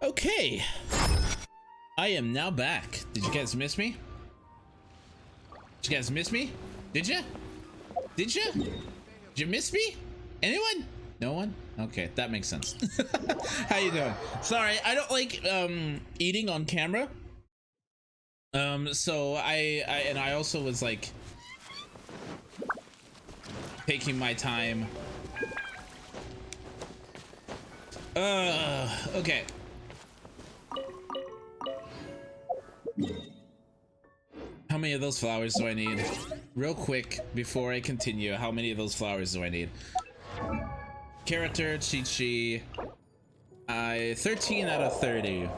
Okay, I am now back. Did you guys miss me? Did you guys miss me? Did you? Did you? Did you miss me? Anyone? No one? Okay, that makes sense. How you doing? Sorry, I don't like eating on camera. So I also was like taking my time. Okay. How many of those flowers do I need? Real quick, before I continue, how many of those flowers do I need? Character, Chi-Chi. 13 out of 30.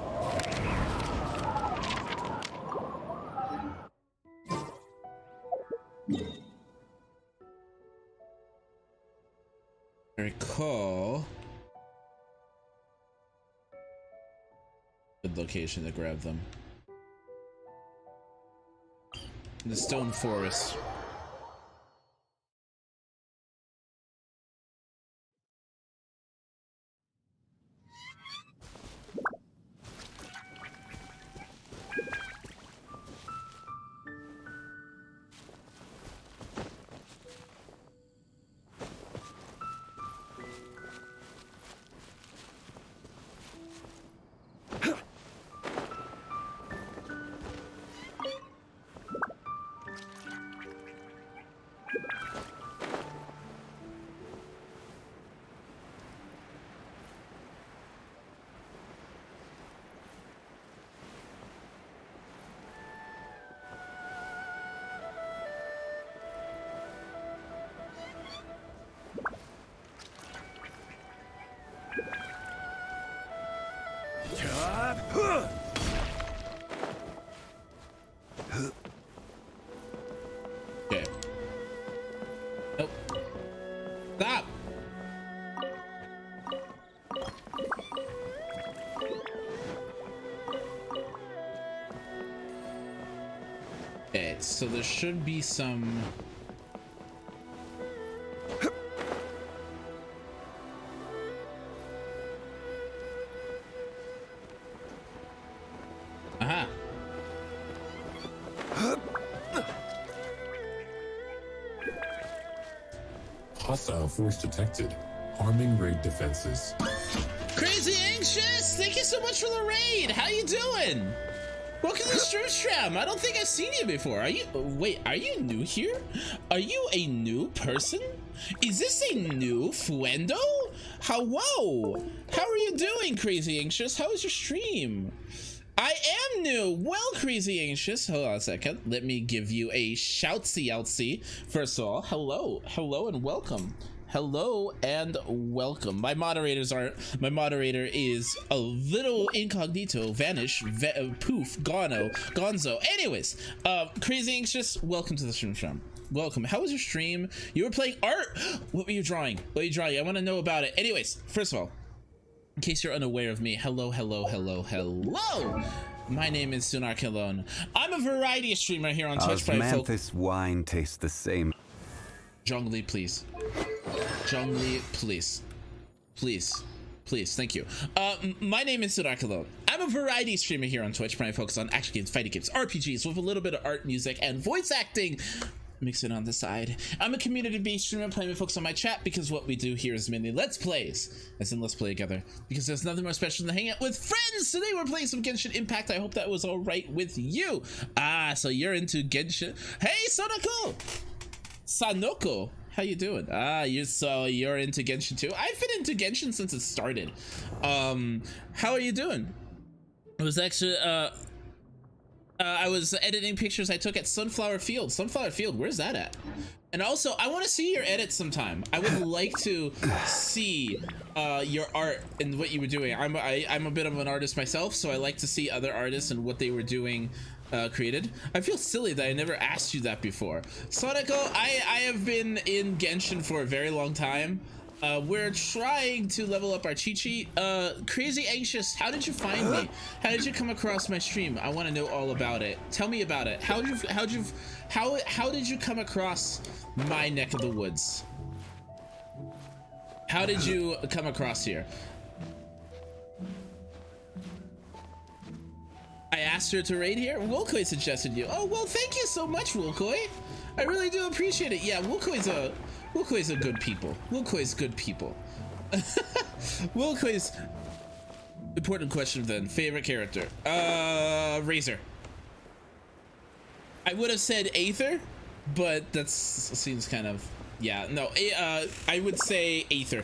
I recall. Good location to grab them. The stone forest. Okay. Nope. Stop! Okay, so there should be some... Aha! Hostile force detected, harming raid defenses. Crazy Anxious! Thank you so much for the raid! How you doing? Welcome to Stream. I don't think I've seen you before. Are you... Wait, are you new here? Are you a new person? Is this a new Fuendo? Hello! How are you doing, Crazy Anxious? How is your stream? I am new. Well, Crazy Anxious, hold on a second. Let me give you a shoutsy outsy. First of all, hello, hello, and welcome. Hello and welcome. My moderator is a little incognito, vanish, poof, gonzo. Anyways, Crazy Anxious, welcome to the stream. Welcome. How was your stream? You were playing art. What were you drawing? What were you drawing? I want to know about it. Anyways, first of all, in case you're unaware of me, hello. My name is Sunar Kalone. I'm a variety streamer here on Twitch. Osmanthus wine tastes the same. Zhongli, please. Zhongli, please. Please, thank you. My name is Sunar Kalone. I'm a variety streamer here on Twitch, primarily focused on action games, fighting games, RPGs, with a little bit of art, music, and voice acting. Mix it on the side. I'm a community-based streamer, primarily focused on my chat, because what we do here is mainly Let's Plays, as in Let's Play together, because there's nothing more special than hanging out with friends. Today we're playing some Genshin Impact. I hope that was all right with you. So you're into Genshin. Hey, Sanoko, how you doing? You're into Genshin too? I've been into Genshin since it started. How are you doing? It was actually I was editing pictures I took at Sunflower Field. Where's that at? And also, I want to see your edits sometime. I would like to see your art and what you were doing. I'm a bit of an artist myself, so I like to see other artists and what they were doing created. I feel silly that I never asked you that before. Soniko, I have been in Genshin for a very long time. We're trying to level up our Chi-Chi. Crazy Anxious, how did you find me? How did you come across my stream? I want to know all about it. Tell me about it. How did you come across my neck of the woods? How did you come across here? I asked her to raid here. Wulkoi suggested you. Oh well, thank you so much, Wulkoi. I really do appreciate it. Yeah, Wulkoi's a good people. Wulkoi's good people. Wulkoi's important question then. Favorite character? Razor. I would have said Aether, but that seems kind of, yeah. No, I would say Aether.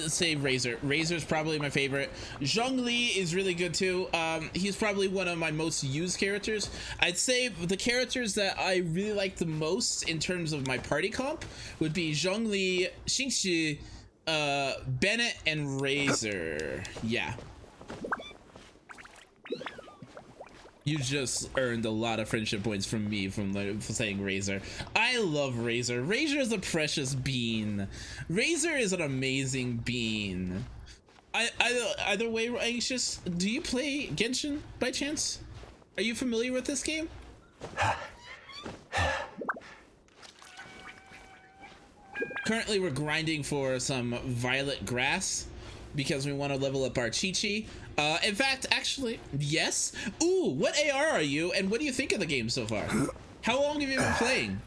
Say Razor. Razor's probably my favorite. Zhongli is really good too. He's probably one of my most used characters. I'd say the characters that I really like the most in terms of my party comp would be Zhongli, Xingqi, Bennett, and Razor. Yeah. You just earned a lot of friendship points from me for saying Razor. I love Razor. Razor is a precious bean. Razor is an amazing bean. Either way, Anxious, do you play Genshin by chance? Are you familiar with this game? Currently, we're grinding for some violet grass because we want to level up our Chi-Chi. In fact, actually, yes. Ooh, what AR are you, and what do you think of the game so far? How long have you been playing?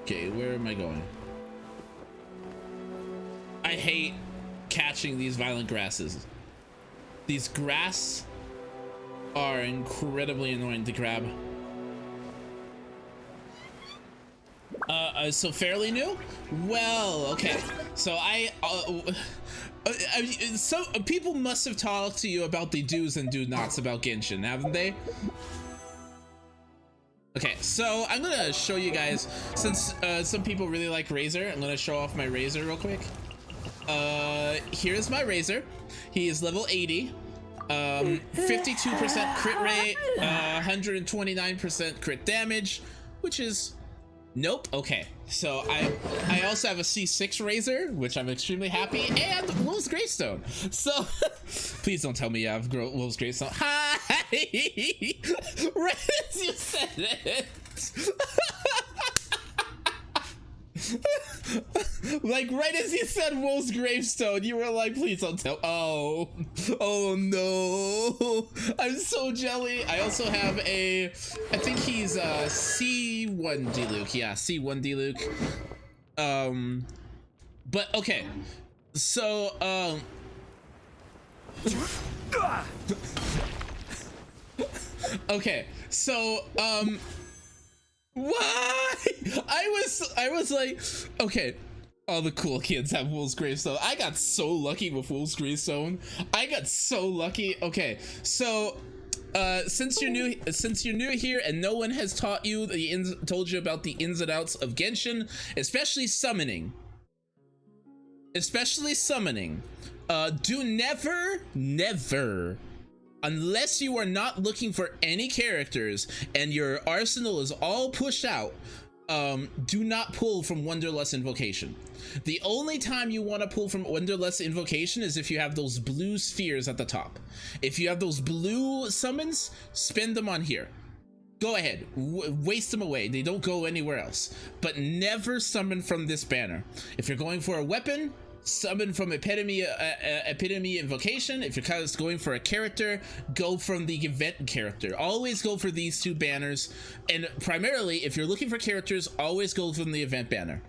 Okay, where am I going? I hate catching these violent grasses. These grass are incredibly annoying to grab. So fairly new? Well, okay. So some people must have talked to you about the do's and do nots about Genshin, haven't they? Okay, so I'm gonna show you guys, since some people really like Razor, I'm gonna show off my Razor real quick. Here's my Razor. He is level 80, 52% crit rate, 129% crit damage, which is nope. Okay, so I also have a C6 Razor, which I'm extremely happy, and Wolf's Gravestone. So please don't tell me you have Wolf's Gravestone. Hi. Right as you said it. Like right as you said Wolf's Gravestone, you were like, please don't tell. Oh no, I'm so jelly. I also have I think he's C1 Diluc. Yeah, C1 Diluc. But okay, so okay, so why? I was like, okay, all the cool kids have Wolf's Gravestone. I got so lucky with Wolf's Gravestone. I got so lucky. Okay, so since you're new here and no one has taught you told you about the ins and outs of Genshin, especially summoning, do never, unless you are not looking for any characters and your arsenal is all pushed out, do not pull from Wonderlust Invocation. The only time you want to pull from Wonderlust Invocation is if you have those blue spheres at the top. If you have those blue summons, spend them on here. Go ahead, waste them away. They don't go anywhere else. But never summon from this banner. If you're going for a weapon, summon from Epitome Invocation. If you're going for a character, go from the event character. Always go for these two banners, and primarily if you're looking for characters, always go from the event banner.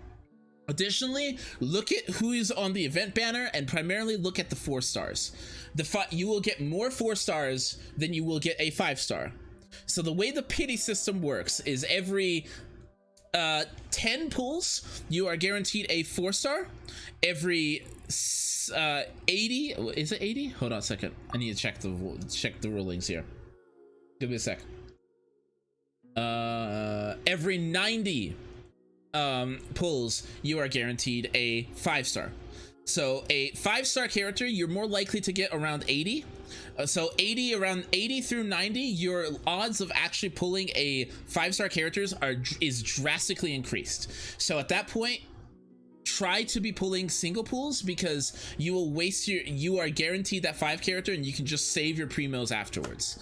Additionally, look at who is on the event banner and primarily look at the 4 stars. You will get more 4 stars than you will get a 5-star. So the way the pity system works is every 10 pulls you are guaranteed a 4-star. Every 80, is it 80? Hold on a second, I need to check the rulings here. Give me a sec. Every 90 pulls you are guaranteed a 5-star. So a 5-star character, you're more likely to get around 80. So around 80 through 90, your odds of actually pulling a 5-star characters is drastically increased. So at that point, try to be pulling single pulls, because you will waste you are guaranteed that 5 character and you can just save your primos afterwards.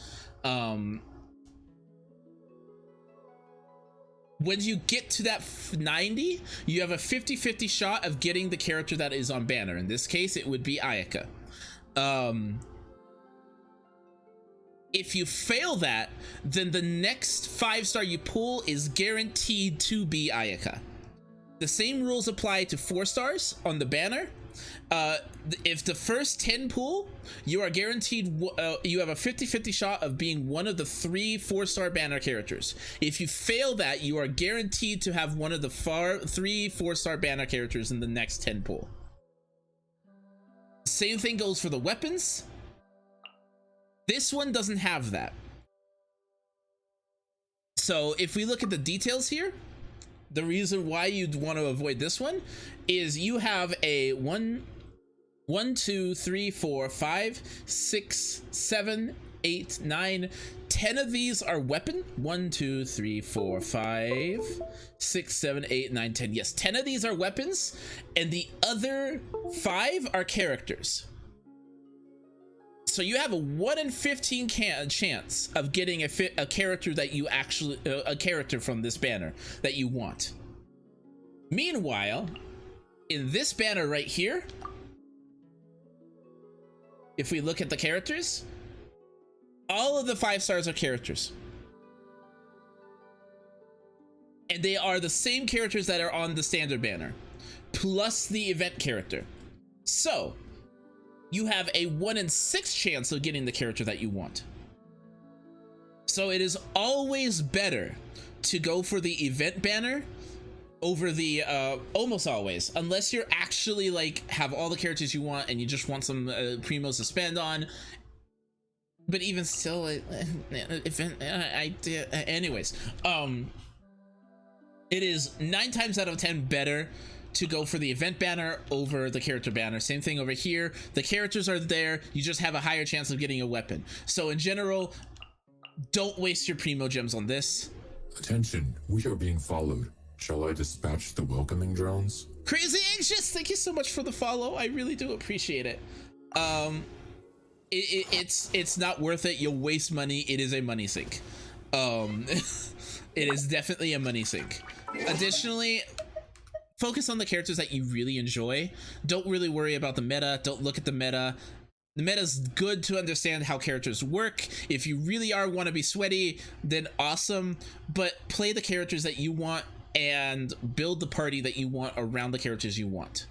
When you get to that 90, you have a 50-50 shot of getting the character that is on banner. In this case, it would be Ayaka. If you fail that, then the next 5-star you pull is guaranteed to be Ayaka. The same rules apply to 4 stars on the banner. If the first 10 pull, you are guaranteed, you have a 50-50 shot of being one of the 3 4-star banner characters. If you fail that, you are guaranteed to have one of the 3 4-star banner characters in the next 10 pull. Same thing goes for the weapons. This one doesn't have that. So if we look at the details here, the reason why you'd want to avoid this one is you have a 1, 2, 3, 4, 5, 6, 7, 8, 9, 10 of these are weapon. 1, 2, 3, 4, 5, 6, 7, 8, 9, 10. Yes, 10 of these are weapons, and the other 5 are characters. So you have a 1 in 15 chance of getting a character that you actually a character from this banner that you want. Meanwhile, in this banner right here, if we look at the characters, all of the 5 stars are characters, and they are the same characters that are on the standard banner plus the event character. So you have a 1 in 6 chance of getting the character that you want. So it is always better to go for the event banner over the almost always, unless you're actually like have all the characters you want and you just want some primos to spend on. But even still, anyways, it is 9 times out of 10 better to go for the event banner over the character banner. Same thing over here. The characters are there, you just have a higher chance of getting a weapon. So in general, don't waste your primo gems on this. Attention, we are being followed. Shall I dispatch the welcoming drones? Crazy Anxious, thank you so much for the follow. I really do appreciate it. It's not worth it. You'll waste money. It is a money sink. It is definitely a money sink. Additionally, focus on the characters that you really enjoy. Don't really worry about the meta. Don't look at the meta. The meta is good to understand how characters work. If you really want to be sweaty, then awesome. But play the characters that you want and build the party that you want around the characters you want.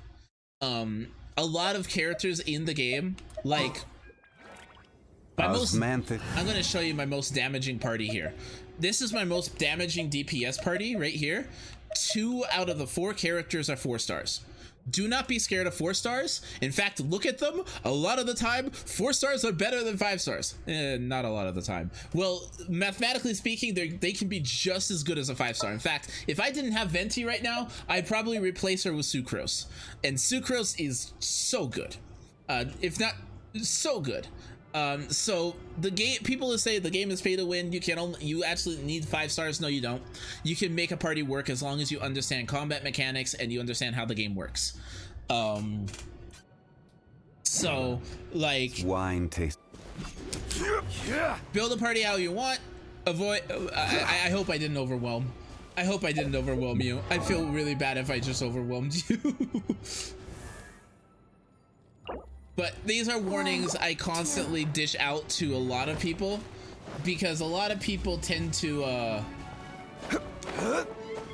A lot of characters in the game, like I'm going to show you my most damaging party here. This is my most damaging DPS party right here. 2 out of the 4 characters are 4 stars. Do not be scared of 4 stars. In fact, look at them. A lot of the time, 4 stars are better than 5 stars. Not a lot of the time. Well, mathematically speaking, they can be just as good as a 5-star. In fact, if I didn't have Venti right now, I'd probably replace her with Sucrose. And Sucrose is so good. If not, so good. So the game, people who say the game is pay to win, you actually need 5 stars. No, you don't. You can make a party work as long as you understand combat mechanics and you understand how the game works. So like wine taste. Build a party how you want. Avoid. I hope I didn't overwhelm. I hope I didn't overwhelm you. I feel really bad if I just overwhelmed you. But these are warnings I constantly dish out to a lot of people, because a lot of people tend to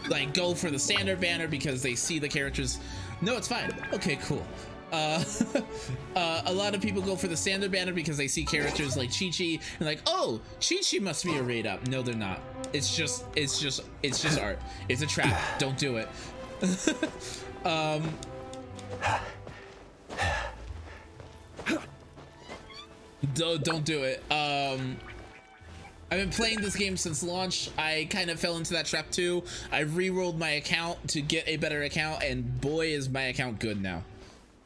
like go for the standard banner because they see the characters. No, it's fine. Okay, cool. A lot of people go for the standard banner because they see characters like Chi-Chi and like, oh, Chi-Chi must be a raid up. No, they're not. It's just art. It's a trap. Don't do it. Don't do it. I've been playing this game since launch. I kind of fell into that trap too. I re-rolled my account to get a better account, and boy is my account good now.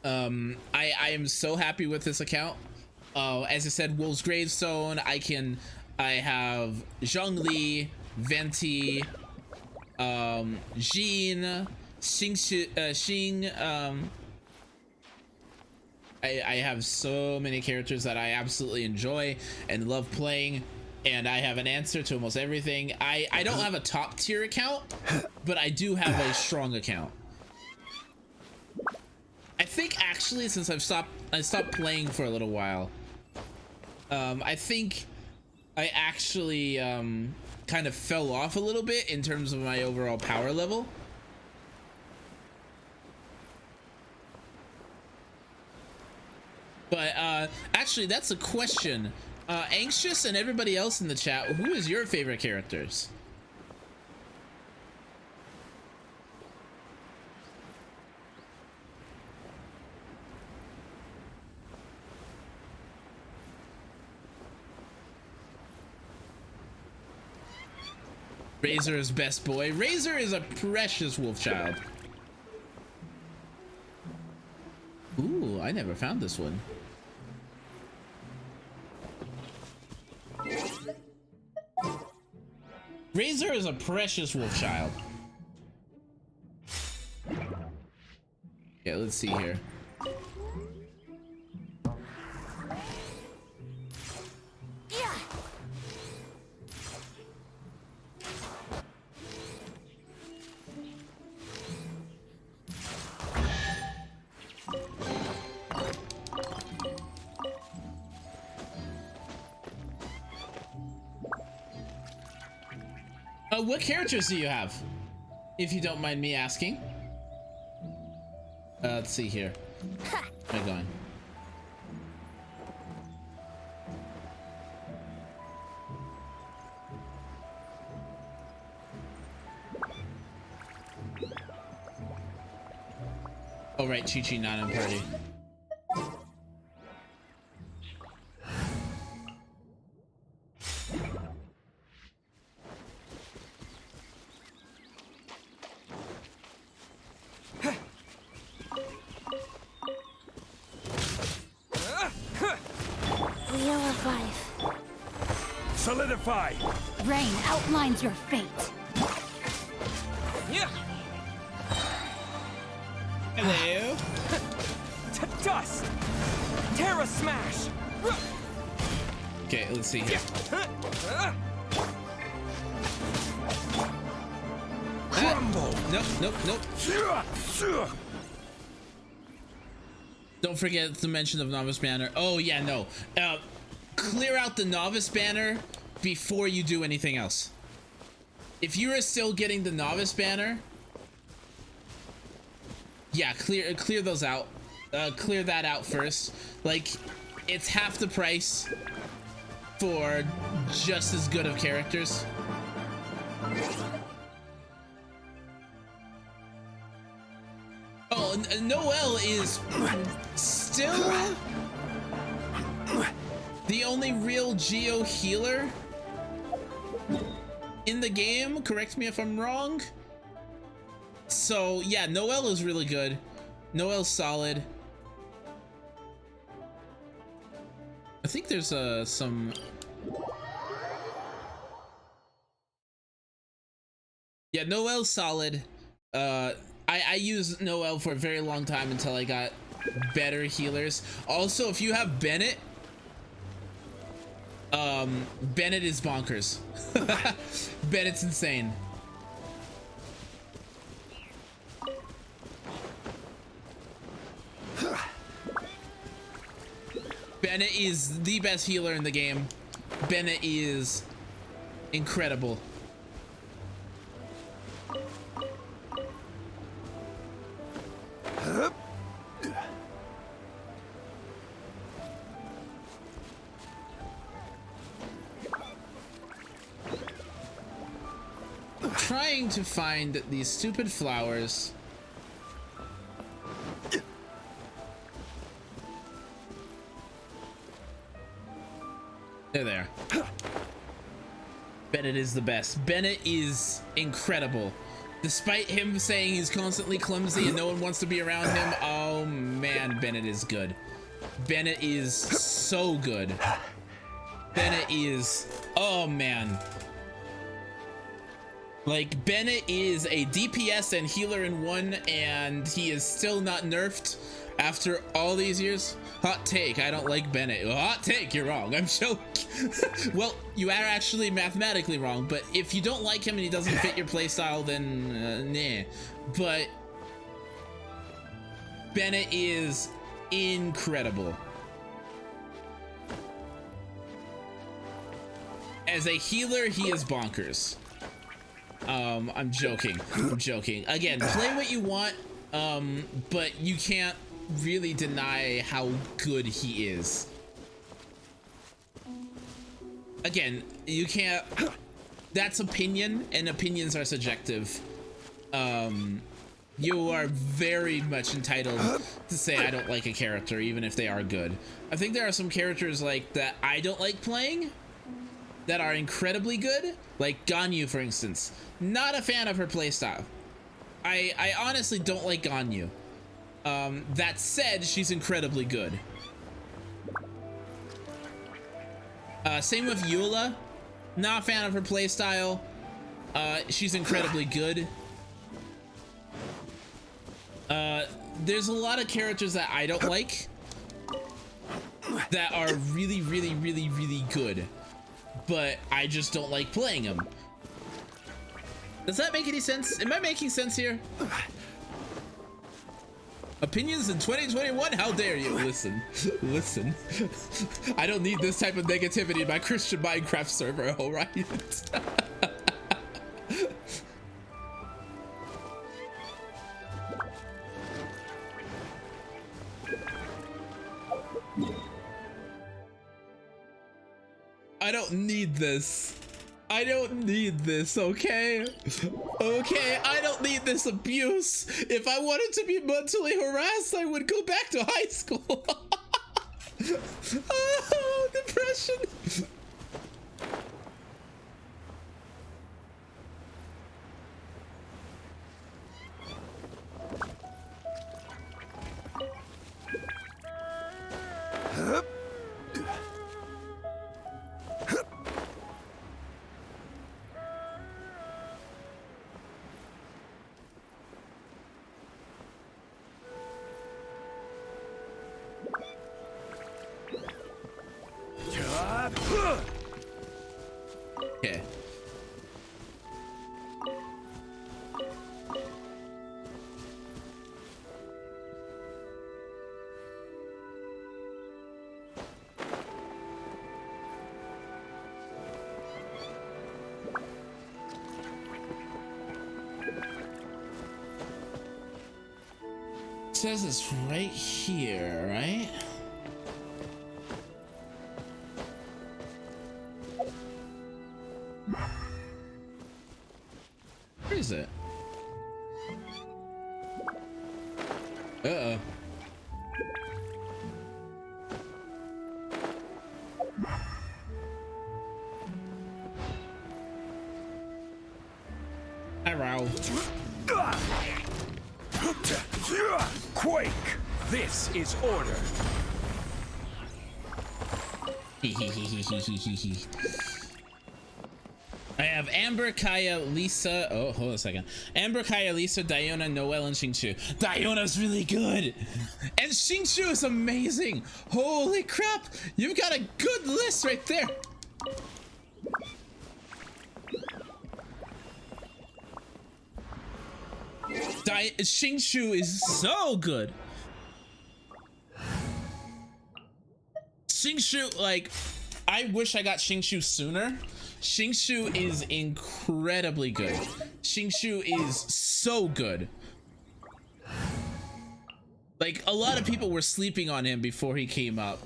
I am so happy with this account. As I said, Wolf's Gravestone. I have Zhongli, Venti, Jean, Xing. I have so many characters that I absolutely enjoy and love playing, and I have an answer to almost everything. I don't have a top tier account, but I do have a strong account. I think actually since I stopped playing for a little while, I think I actually kind of fell off a little bit in terms of my overall power level. But actually, that's a question. Anxious and everybody else in the chat, who is your favorite characters? Razor is best boy. Razor is a precious wolf child. Ooh, I never found this one. Razor is a precious wolf child. Yeah, let's see here. What characters do you have, if you don't mind me asking? Let's see here. Where am I going? Oh right, Chi-Chi not in party. Solidify! Rain outlines your fate. Yeah. Hello. To dust! Terra smash! Okay, let's see here. Crumble! Nope. Don't forget the mention of Novice Banner. Oh yeah, no. Clear out the Novice Banner before you do anything else. If you are still getting the Novice Banner, yeah, clear those out. Clear that out first. Like, it's half the price for just as good of characters. Oh, Noelle is still the only real Geo healer in the game. Correct me if I'm wrong. So yeah, Noelle is really good. Noelle's solid. I think there's some. Yeah, Noelle's solid. I used Noelle for a very long time until I got better healers. Also, if you have Bennett, Bennett is bonkers. Bennett's insane. Bennett is the best healer in the game. Bennett is incredible. Trying to find these stupid flowers. They're there. Bennett is the best. Bennett is incredible. Despite him saying he's constantly clumsy and no one wants to be around him, oh man, Bennett is good. Bennett is so good. Bennett is, oh man. Like, Bennett is a DPS and healer in one, and he is still not nerfed after all these years. Hot take, I don't like Bennett. Hot take, you're wrong. I'm joking. Well, you are actually mathematically wrong, but if you don't like him and he doesn't fit your playstyle, then nah. But Bennett is incredible. As a healer, he is bonkers. I'm joking. I'm joking. Again, play what you want, but you can't really deny how good he is. Again, you can't. That's opinion, and opinions are subjective. You are very much entitled to say I don't like a character, even if they are good. I think there are some characters like that I don't like playing that are incredibly good, like Ganyu, for instance. Not a fan of her playstyle. I honestly don't like Ganyu. That said, she's incredibly good. Same with Eula. Not a fan of her playstyle. She's incredibly good. There's a lot of characters that I don't like that are really, really, really, really good, but I just don't like playing them. Does that make any sense? Am I making sense here? Opinions in 2021? How dare you? Listen, listen. I don't need this type of negativity in my Christian Minecraft server, all right? I don't need this. I don't need this, okay? Okay, I don't need this abuse. If I wanted to be mentally harassed, I would go back to high school. Oh, depression. Okay. It says it's right here, right? Where is it? Uh-oh. Hi, Raul. Quake! This is order. I have Amber, Kaya, Lisa. Oh, hold on a second. Amber, Kaya, Lisa, Diona, Noelle, and Xingqiu. Diona's really good. And Xingqiu is amazing. Holy crap. You've got a good list right there. Xingqiu is so good. Xingqiu, like, I wish I got Xingqiu sooner. Xingqiu is incredibly good. Xingqiu is so good. Like, a lot of people were sleeping on him before he came up.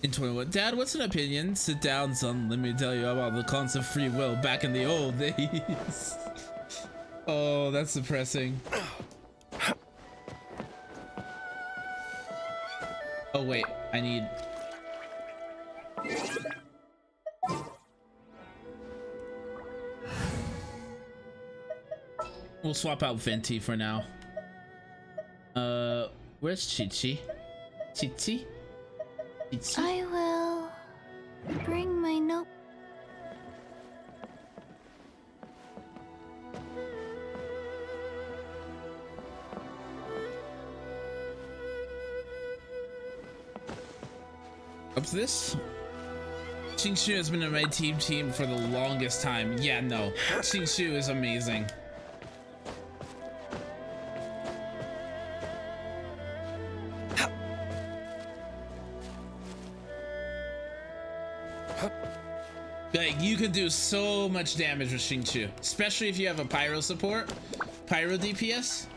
In 21. Dad, what's an opinion? Sit down, son. Let me tell you about the concept of free will back in the old days. Oh, that's depressing. Oh, wait. I need... we'll swap out Venti for now. Where's Chi-Chi? Chi-Chi? Chi-Chi? I will bring my note. Up to this? Xingshu has been in my team for the longest time. Yeah, no. Xingshu is amazing. Like, you could do so much damage with Xingshu, especially if you have a pyro support, pyro DPS.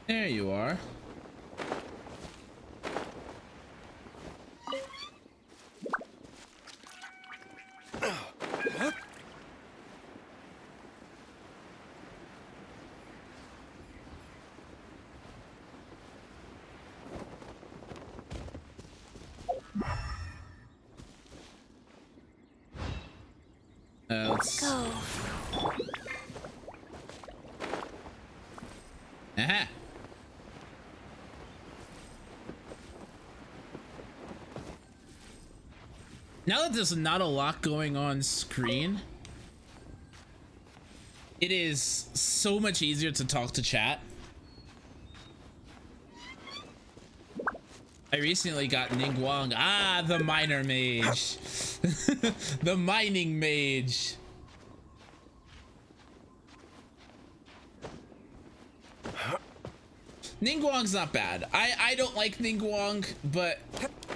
There you are. Let's Go. Aha. Now that there's not a lot going on screen, it is so much easier to talk to chat. I recently got Ningguang. Ah, the miner mage. The mining mage. Ningguang's not bad. I don't like Ningguang, but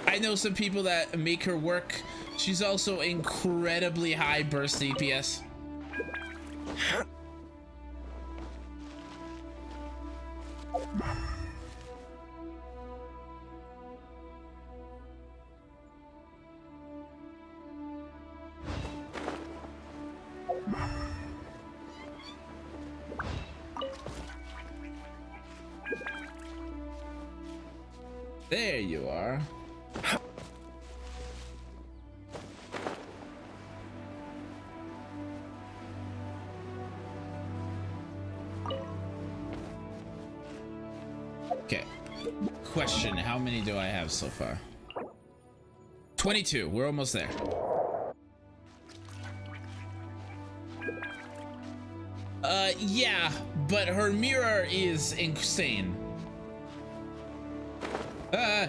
I know some people that make her work. She's also incredibly high burst DPS. There you are. Okay. Question, how many do I have so far? 22. We're almost there. Yeah, but her mirror is insane. I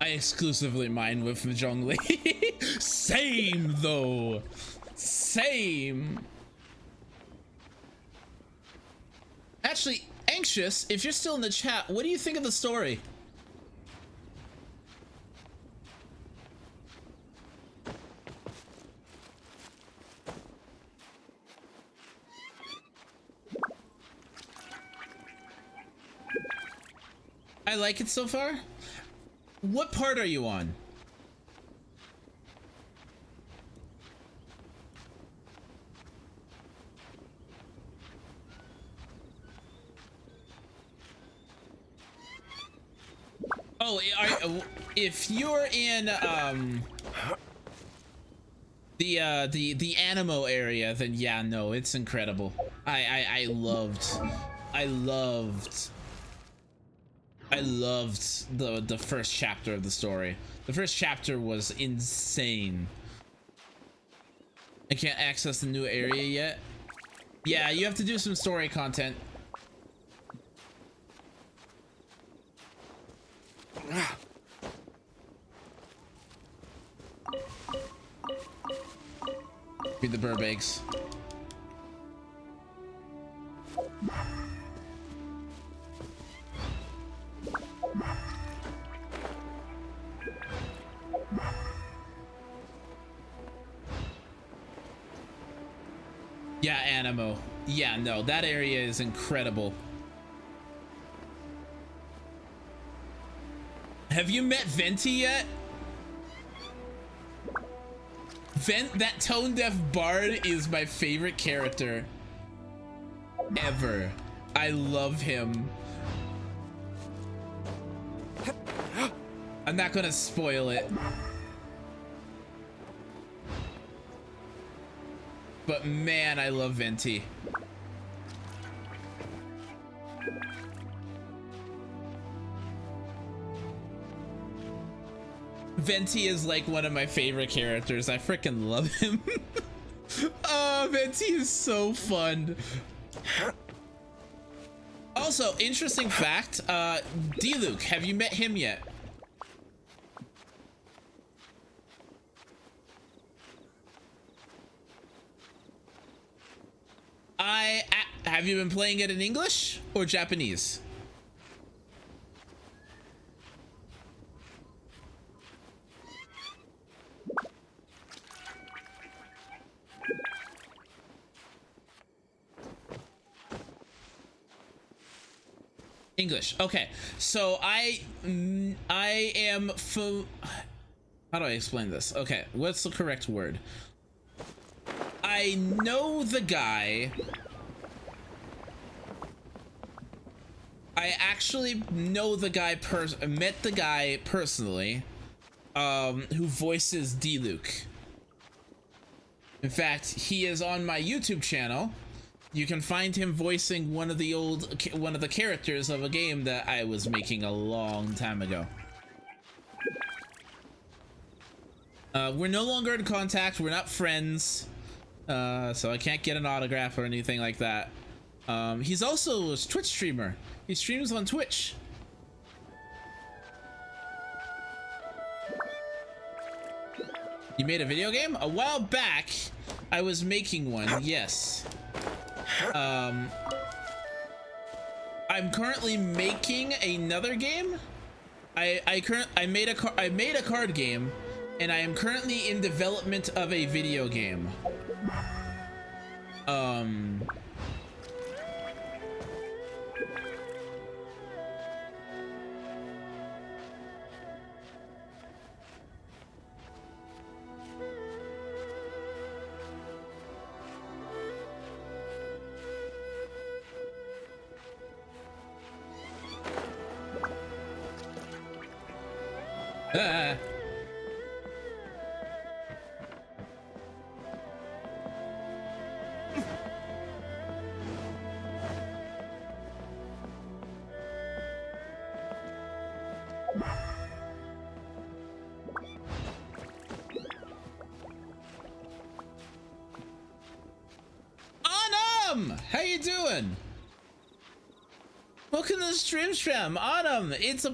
exclusively mine with Zhongli. Same though. Same. Actually, Anxious, if you're still in the chat, what do you think of the story? I like it so far. What part are you on? Oh, if you're in the Animo area, then yeah, no, it's incredible. I loved the first chapter of the story. The first chapter was insane. I can't access the new area yet. Yeah, you have to do some story content. Read the Burbanks. Yeah, Animo. Yeah, no, that area is incredible. Have you met Venti yet? That tone deaf bard is my favorite character ever. I love him. I'm not gonna spoil it. But man, I love Venti. Venti is like one of my favorite characters. I freaking love him. Oh, Venti is so fun. Also, interesting fact, D-Luke, have you met him yet? Have you been playing it in English or Japanese? English. Okay, so I am how do I explain this? Okay, what's the correct word? I know the guy. I actually know the guy met the guy personally, who voices D-Luke. In fact, he is on my YouTube channel. You can find him voicing one of the characters of a game that I was making a long time ago. We're no longer in contact. We're not friends. So I can't get an autograph or anything like that. He's also a Twitch streamer. He streams on Twitch. You made a video game? A while back, I was making one, yes. I'm currently making another game. I made a card game, and I am currently in development of a video game. Autumn, how you doing? Welcome to the stream. Autumn, it's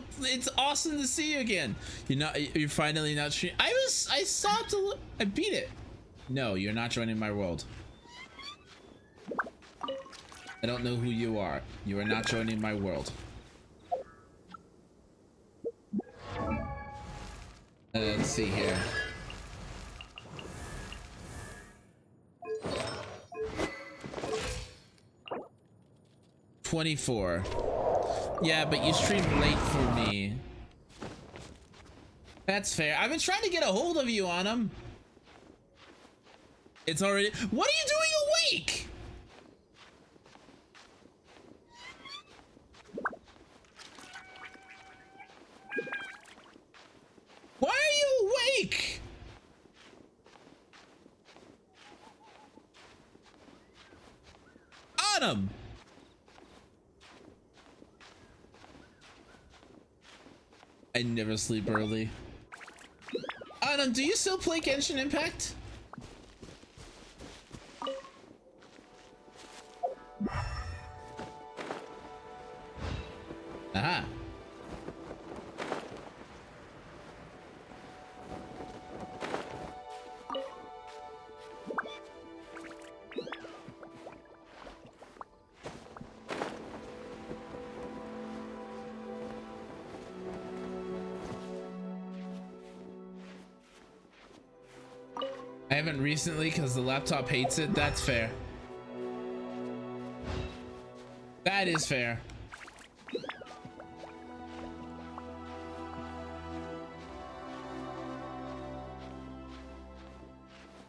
awesome to see you again. You're finally not stream. I stopped I beat it. No, you're not joining my world. I don't know who you are. You are not joining my world. Let's see here. $24. Yeah, but you streamed late for me. That's fair. I've been trying to get a hold of you, Autumn. It's already. What are you doing awake? Why are you awake? Autumn. I never sleep early. Autumn, do you still play Genshin Impact? Aha. I haven't recently because the laptop hates it. That's fair. That is fair.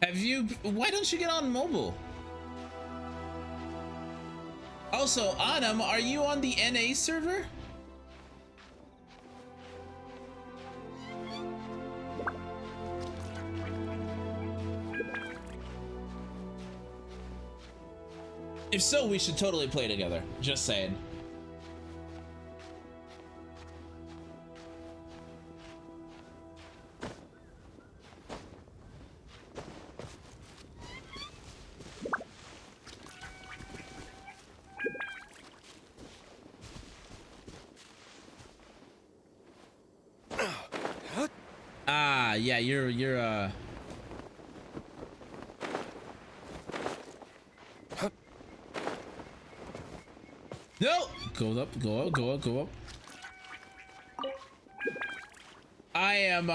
Have you? Why don't you get on mobile? Also, Anam, are you on the NA server? If so, we should totally play together. Just saying. Ah, yeah, you're no! Go up, go up, go up, go up. I am,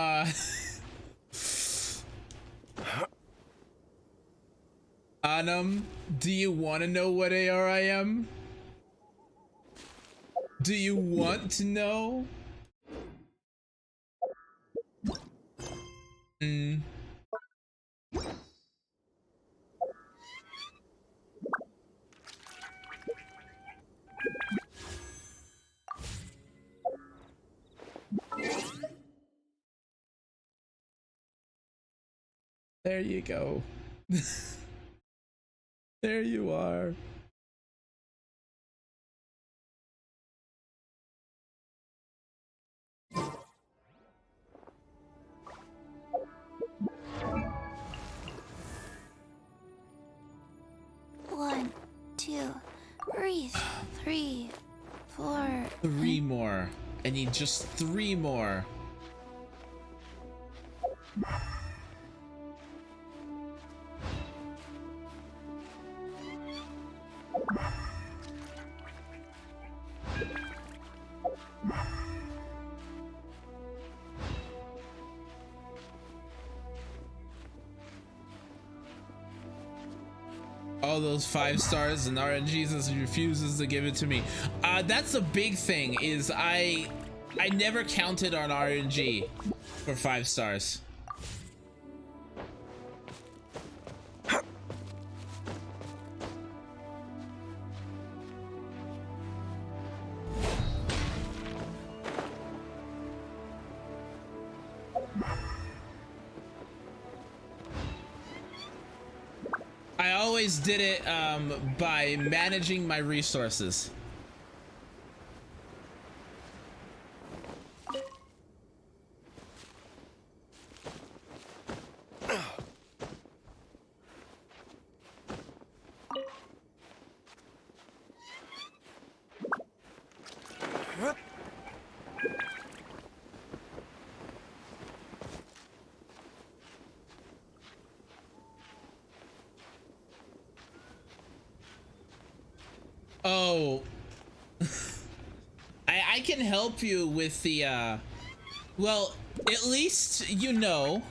Anam, do you want to know what AR I am? Do you want to know? There you go. There you are. One, two, breathe. 3, 4. 3 more. I need just 3 more. All those 5 stars and RNGs refuses to give it to me. That's a big thing. Is I never counted on RNG for 5 stars. I always did it by managing my resources. Oh, I can help you with the, well, at least you know.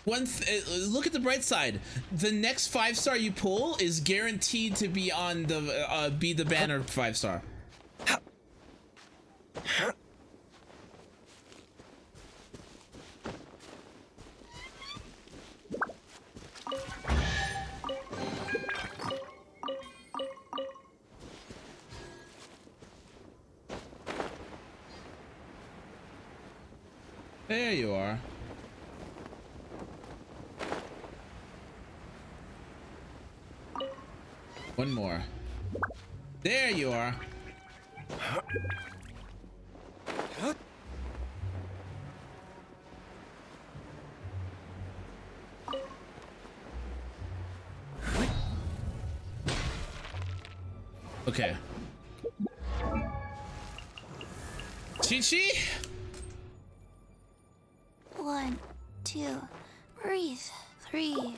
Look at the bright side. The next 5-star you pull is guaranteed to be on the, be the banner 5-star. There you are. One more. There you are. Okay. Chi-Chi? 1, 2, breathe. 3,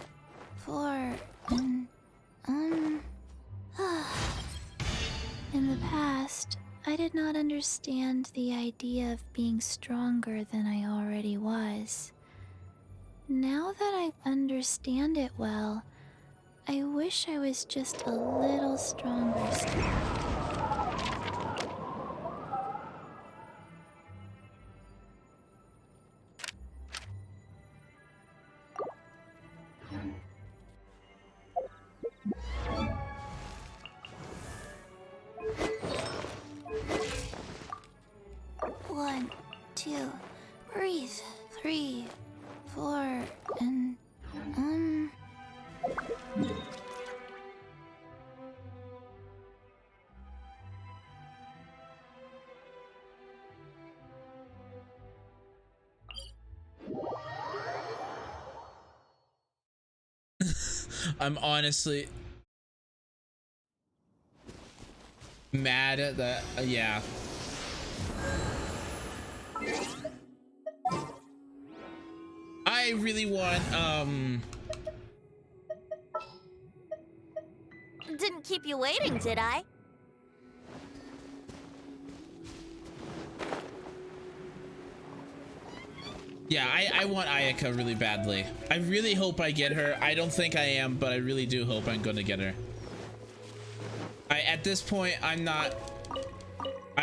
4, In the past, I did not understand the idea of being stronger than I already was. Now that I understand it well, I wish I was just a little stronger still. I'm honestly mad at that. Yeah. I really want, Didn't keep you waiting, did I? yeah, I want Ayaka really badly. I really hope I get her. I don't think I am, but I really do hope I'm gonna get her. At this point, I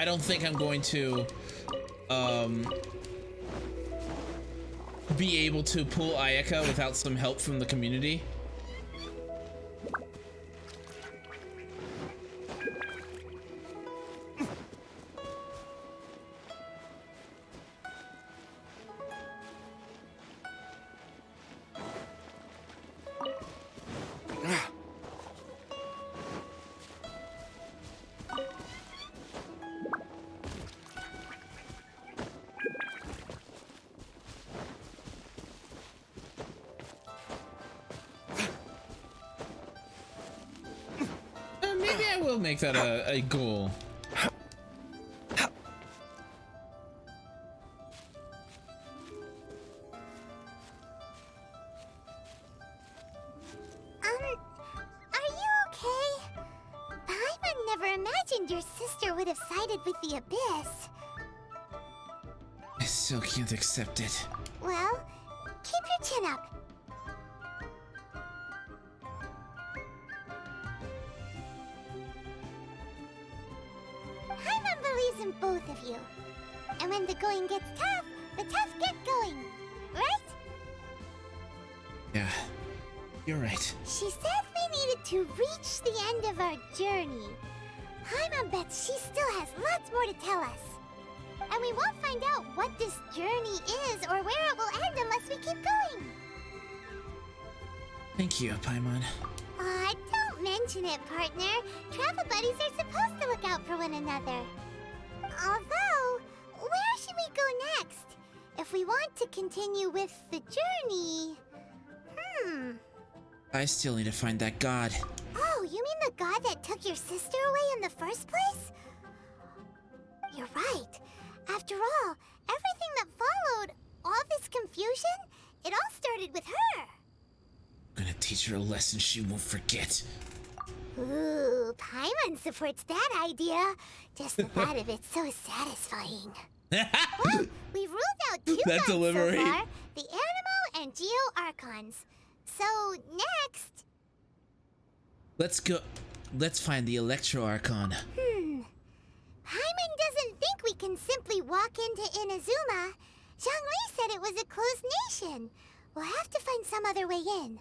don't think I'm going to, be able to pull Ayaka without some help from the community. Maybe I will make that a goal. Are you okay? Paimon never imagined your sister would have sided with the Abyss. I still can't accept it. Well, keep your chin up. Paimon believes in both of you. And when the going gets tough, the tough get going. Right? Yeah, you're right. She said we needed to reach the end of our journey. Paimon bets she still has lots more to tell us. And we won't find out what this journey is or where it will end unless we keep going. Thank you, Paimon. Aw, don't mention it, partner. Travel buddies are supposed to look out for one another. Although, where should we go next? If we want to continue with the journey... I still need to find that god. Oh, you mean the god that took your sister away in the first place? You're right. After all, everything that followed, all this confusion, it all started with her. I'm gonna teach her a lesson she won't forget. Ooh, Paimon supports that idea. Just the thought of it so satisfying. Well, we've ruled out two That gods delivery. so far, the Animo and Geo Archons. So, next... Let's find the Electro Archon. Paimon doesn't think we can simply walk into Inazuma. Zhongli said it was a closed nation. We'll have to find some other way in.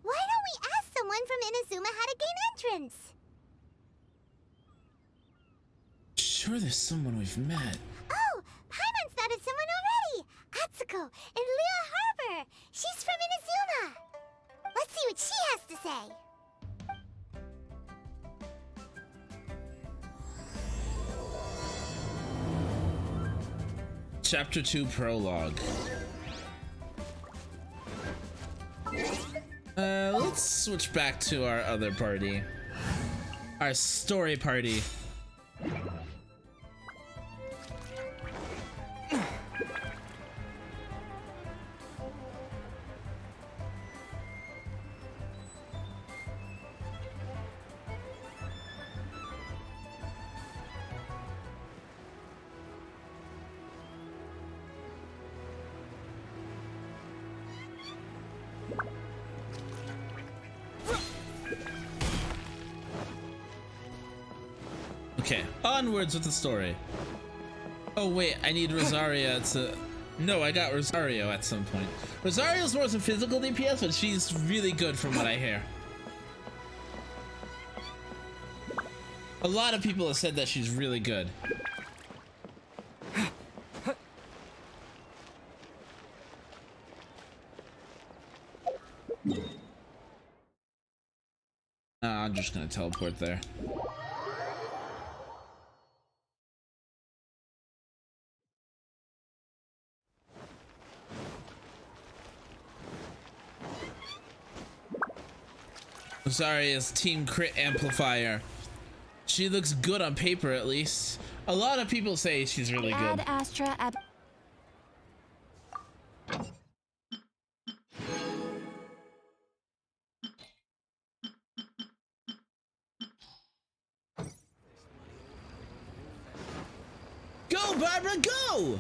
Why don't we ask someone from Inazuma how to gain entrance? Sure, there's someone we've met. Oh, Paimon's thought of someone already. Atsuko in Lua Harbor. She's from Inazuma. Let's see what she has to say. Chapter 2 Prologue. Let's switch back to our other party. Our story party. Okay, onwards with the story. Oh wait, I need Rosaria to... No, I got Rosario at some point. Rosario's more some physical DPS, but she's really good from what I hear. A lot of people have said that she's really good. I'm just gonna teleport there. Zarya's Team Crit Amplifier. She looks good on paper, at least. A lot of people say she's really good. Ad Astra ab Go, Barbara, go!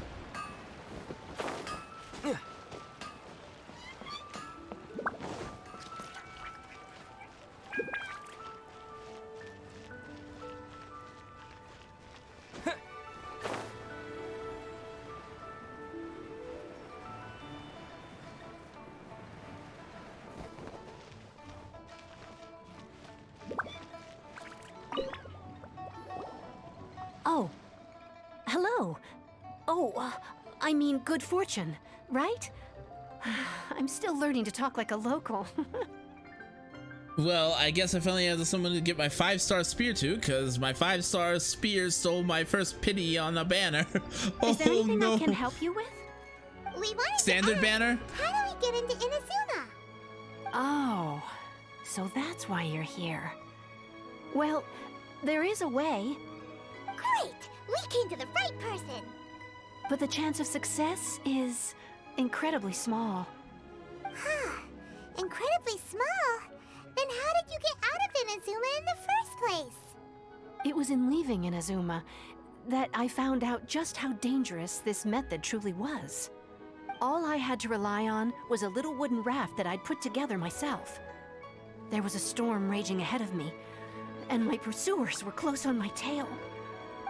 Oh. Hello. Oh, I mean good fortune, right? I'm still learning to talk like a local. Well, I guess I finally have someone to get my 5-star spear to, because my 5-star spear stole my first pity on a banner. Oh, Is there anything no. I can help you with? We wanted Standard to ask, banner? how do we get into Inazuma? Oh, so that's why you're here. Well, there is a way, Great! We came to the right person! but the chance of success is incredibly small. Huh. Incredibly small? Then how did you get out of Inazuma in the first place? It was in leaving Inazuma that I found out just how dangerous this method truly was. All I had to rely on was a little wooden raft that I'd put together myself. There was a storm raging ahead of me, and my pursuers were close on my tail.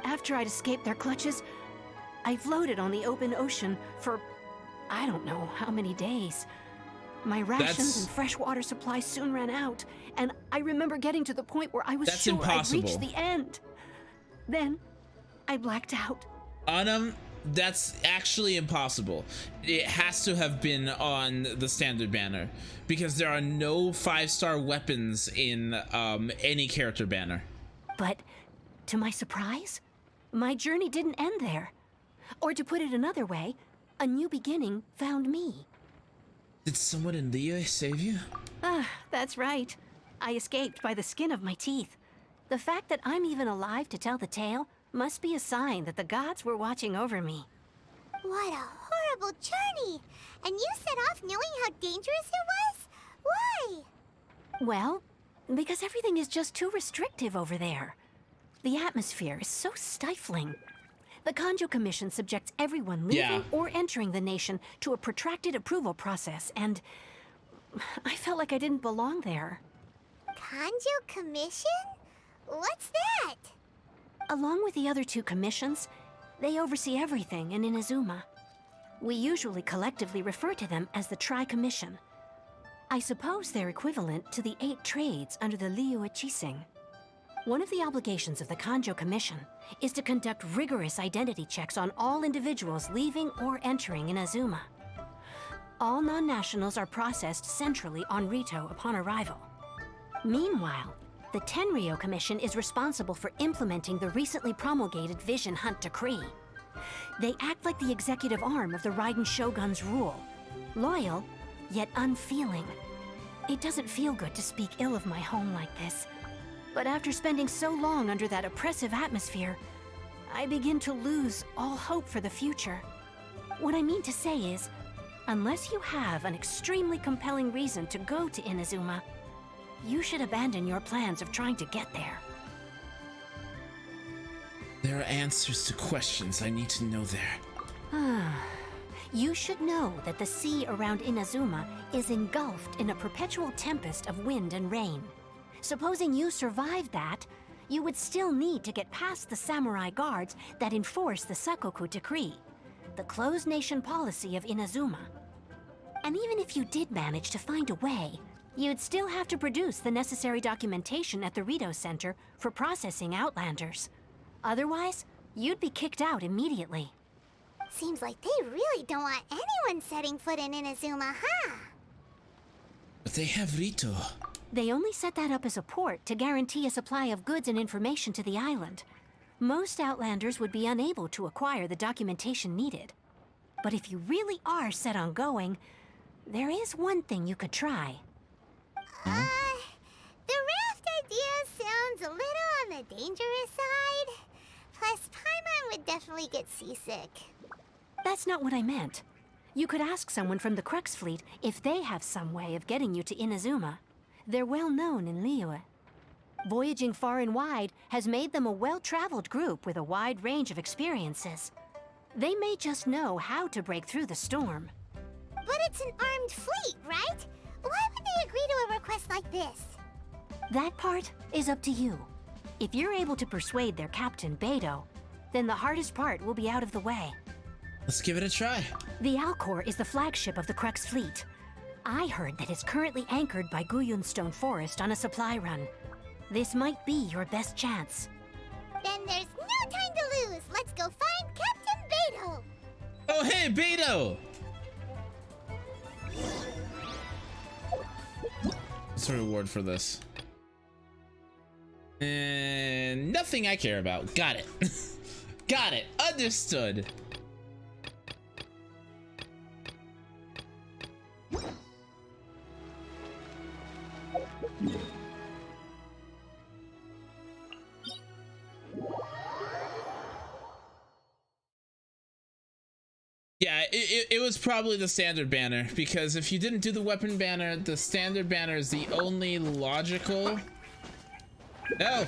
After I'd escaped their clutches, I floated on the open ocean for I don't know how many days. My rations and fresh water supplies soon ran out, and I remember getting to the point where I was That's sure impossible. I'd reached the end. Then, I blacked out. Anam, that's actually impossible. It has to have been on the standard banner, because there are no 5-star weapons in any character banner. But, to my surprise, my journey didn't end there. Or to put it another way, a new beginning found me. Did someone in Liyue save you? Ah, that's right. I escaped by the skin of my teeth. The fact that I'm even alive to tell the tale must be a sign that the gods were watching over me. What a horrible journey! And you set off knowing how dangerous it was? Why? Well, because everything is just too restrictive over there. The atmosphere is so stifling. The Kanjo Commission subjects everyone leaving or entering the nation to a protracted approval process, and I felt like I didn't belong there. Kanjo Commission? What's that? Along with the other two commissions, they oversee everything in Inazuma. We usually collectively refer to them as the Tri-Commission. I suppose they're equivalent to the 8 trades under the Liyue Chising. One of the obligations of the Kanjo Commission is to conduct rigorous identity checks on all individuals leaving or entering Inazuma. All non-nationals are processed centrally on Rito upon arrival. Meanwhile, the Tenryo Commission is responsible for implementing the recently promulgated Vision Hunt Decree. They act like the executive arm of the Raiden Shogun's rule. Loyal, yet unfeeling. It doesn't feel good to speak ill of my home like this. But after spending so long under that oppressive atmosphere, I begin to lose all hope for the future. What I mean to say is, unless you have an extremely compelling reason to go to Inazuma, you should abandon your plans of trying to get there. There are answers to questions I need to know there. You should know that the sea around Inazuma is engulfed in a perpetual tempest of wind and rain. Supposing you survived that, you would still need to get past the samurai guards that enforce the Sakoku Decree, the closed nation policy of Inazuma. And even if you did manage to find a way, you'd still have to produce the necessary documentation at the Rito Center for processing Outlanders. Otherwise, you'd be kicked out immediately. Seems like they really don't want anyone setting foot in Inazuma, huh? But they have Rito. They only set that up as a port to guarantee a supply of goods and information to the island. Most Outlanders would be unable to acquire the documentation needed. But if you really are set on going, there is one thing you could try. There dangerous side. Plus, Paimon would definitely get seasick. That's not what I meant. You could ask someone from the Crux fleet if they have some way of getting you to Inazuma. They're well known in Liyue. Voyaging far and wide has made them a well-traveled group with a wide range of experiences. They may just know how to break through the storm. But it's an armed fleet, right? Why would they agree to a request like this? That part is up to you. If you're able to persuade their captain, Beidou, then the hardest part will be out of the way. Let's give it a try. The Alcor is the flagship of the Crux fleet. I heard that it's currently anchored by Guyunstone Forest on a supply run. This might be your best chance. Then there's no time to lose. Let's go find Captain Beidou. Oh, hey, Beidou! What's the reward for this? And nothing I care about. Got it. Got it. Understood. Yeah, it was probably the standard banner, because if you didn't do the weapon banner, the standard banner is the only logical. No!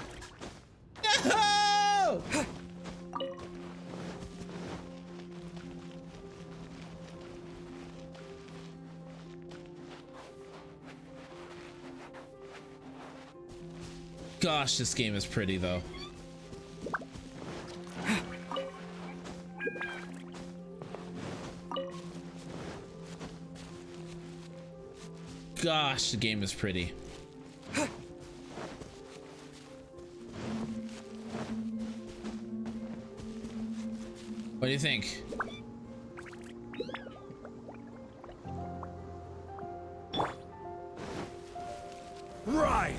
No! Gosh, this game is pretty though. Gosh, the game is pretty. What do you think? Right!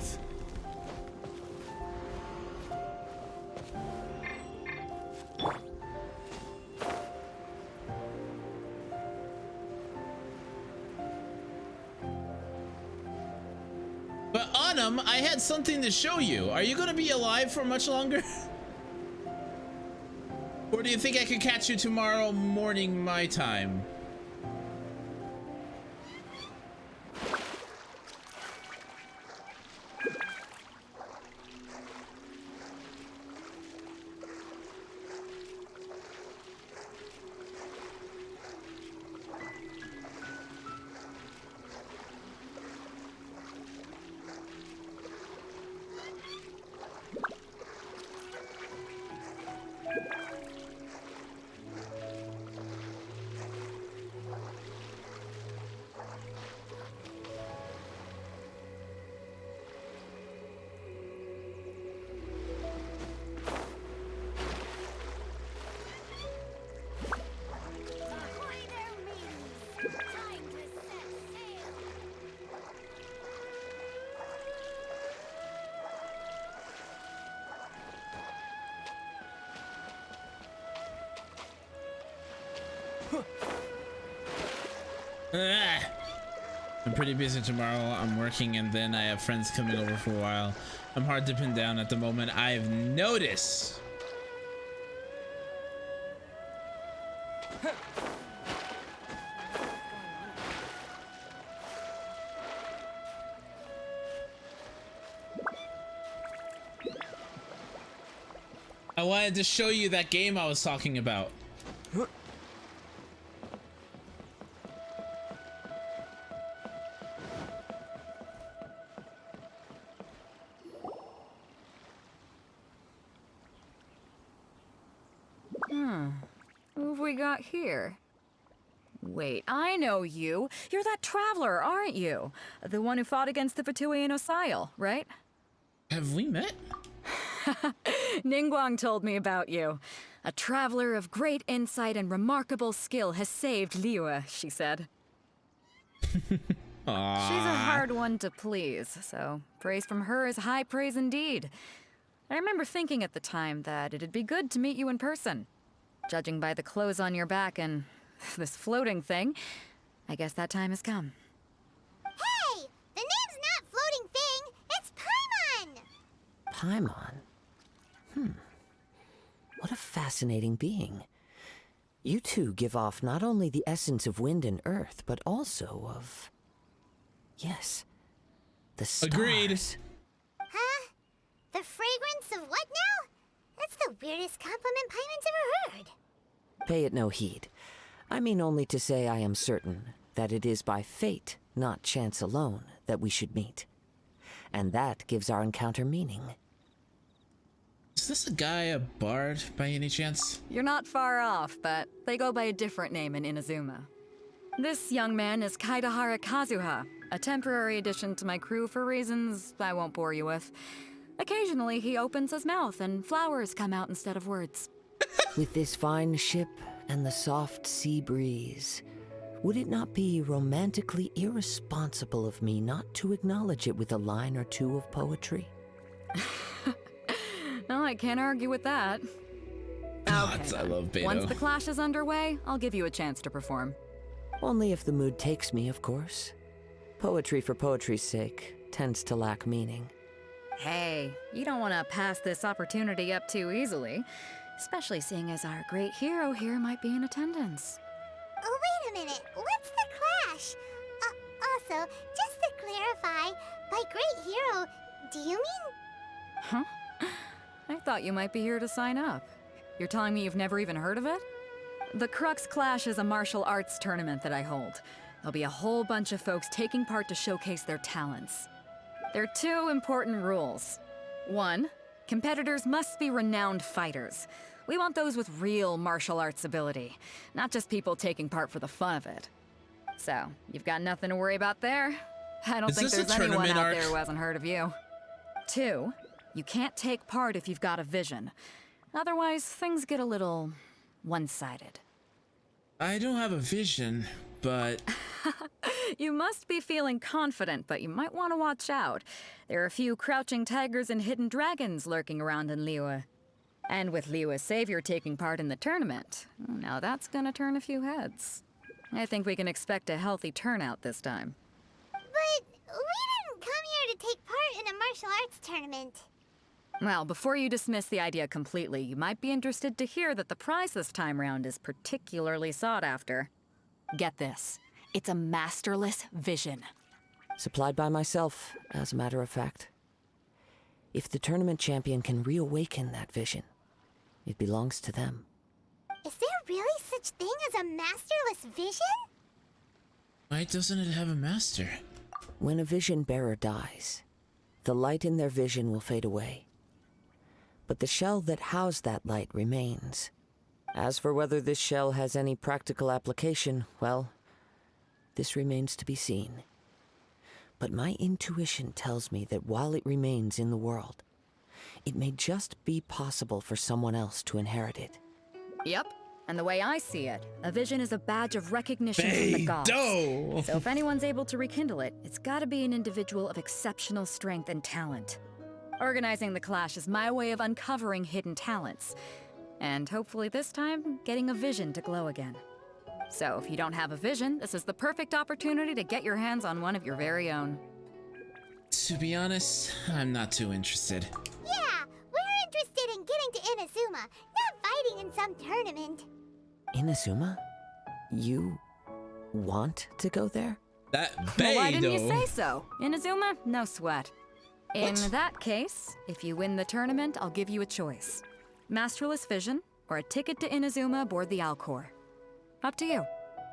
But Autumn, I had something to show you. Are you gonna be alive for much longer? Or do you think I could catch you tomorrow morning my time? I'm pretty busy tomorrow. I'm working and then I have friends coming over for a while. I'm hard to pin down at the moment. I've noticed. I wanted to show you that game I was talking about. Who have we got here? Wait, I know you. You're that traveler, aren't you? The one who fought against the Fatui and Osile, right? Have we met? Ningguang told me about you. A traveler of great insight and remarkable skill has saved Liyue, she said. Aww. She's a hard one to please, so praise from her is high praise indeed. I remember thinking at the time that it'd be good to meet you in person. Judging by the clothes on your back and this floating thing, I guess that time has come. Hey! The name's not Floating Thing, it's Paimon! Paimon? What a fascinating being. You two give off not only the essence of wind and earth, but also of... Yes, the stars. Agreed. Huh? The fragrance of what now? That's the weirdest compliment Paimon's ever heard. Pay it no heed. I mean only to say I am certain that it is by fate, not chance alone, that we should meet. And that gives our encounter meaning. Is this a guy a bard by any chance? You're not far off, but they go by a different name in Inazuma. This young man is Kaidahara Kazuha, a temporary addition to my crew for reasons I won't bore you with. Occasionally, he opens his mouth and flowers come out instead of words. With this fine ship and the soft sea breeze, would it not be romantically irresponsible of me not to acknowledge it with a line or two of poetry? No, I can't argue with that. I love Beto. Once the clash is underway, I'll give you a chance to perform. Only if the mood takes me, of course. Poetry for poetry's sake tends to lack meaning. Hey, you don't want to pass this opportunity up too easily, especially seeing as our great hero here might be in attendance. Oh, wait a minute. What's the clash? Also, just to clarify, by great hero, do you mean... Huh? I thought you might be here to sign up. You're telling me you've never even heard of it? The Crux Clash is a martial arts tournament that I hold. There'll be a whole bunch of folks taking part to showcase their talents. There are 2 important rules. 1, competitors must be renowned fighters. We want those with real martial arts ability, not just people taking part for the fun of it. So, you've got nothing to worry about there. I don't think there's anyone out there who hasn't heard of you. 2, you can't take part if you've got a vision. Otherwise, things get a little one-sided. I don't have a vision, but... You must be feeling confident, but you might want to watch out. There are a few crouching tigers and hidden dragons lurking around in Liyue. And with Liyue's savior taking part in the tournament, now that's gonna turn a few heads. I think we can expect a healthy turnout this time. But we didn't come here to take part in a martial arts tournament. Well, before you dismiss the idea completely, you might be interested to hear that the prize this time round is particularly sought after. Get this. It's a masterless vision. Supplied by myself, as a matter of fact. If the tournament champion can reawaken that vision, it belongs to them. Is there really such thing as a masterless vision? Why doesn't it have a master? When a vision bearer dies, the light in their vision will fade away. But the shell that housed that light remains. As for whether this shell has any practical application, well, this remains to be seen. But my intuition tells me that while it remains in the world, it may just be possible for someone else to inherit it. Yep. And the way I see it, a vision is a badge of recognition from the gods. So if anyone's able to rekindle it, it's gotta be an individual of exceptional strength and talent. Organizing the clash is my way of uncovering hidden talents. And hopefully this time, getting a vision to glow again. So if you don't have a vision, this is the perfect opportunity to get your hands on one of your very own. To be honest, I'm not too interested. Yeah, we're interested in getting to Inazuma, not fighting in some tournament. Inazuma? You want to go there? That Well, why didn't you though. say so? Inazuma? No sweat. In that case, if you win the tournament, I'll give you a choice. Masterless Vision, or a ticket to Inazuma aboard the Alcor. Up to you.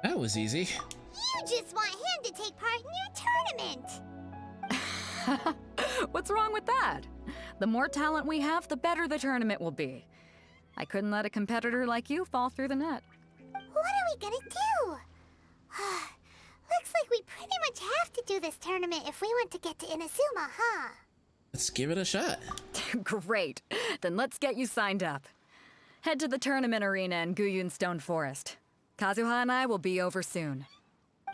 That was easy. You just want him to take part in your tournament. What's wrong with that? The more talent we have, the better the tournament will be. I couldn't let a competitor like you fall through the net. What are we gonna do? Looks like we pretty much have to do this tournament if we want to get to Inazuma, huh? Let's give it a shot. Great. Then let's get you signed up. Head to the tournament arena in Guyun Stone Forest. Kazuha and I will be over soon.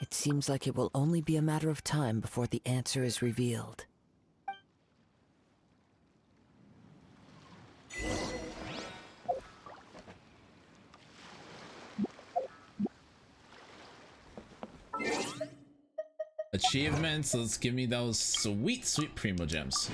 It seems like it will only be a matter of time before the answer is revealed. Achievements, let's give me those sweet, sweet Primo Gems.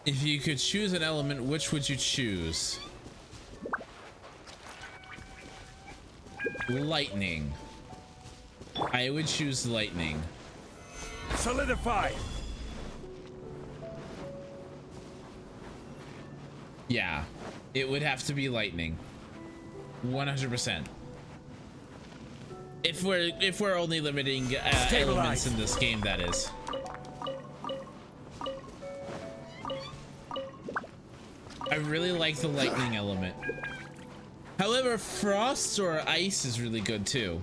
If you could choose an element, which would you choose? Lightning. I would choose lightning. Solidify! Yeah, it would have to be lightning. 100%. If we're only limiting elements in this game, that is. I really like the lightning element. However, frost or ice is really good too.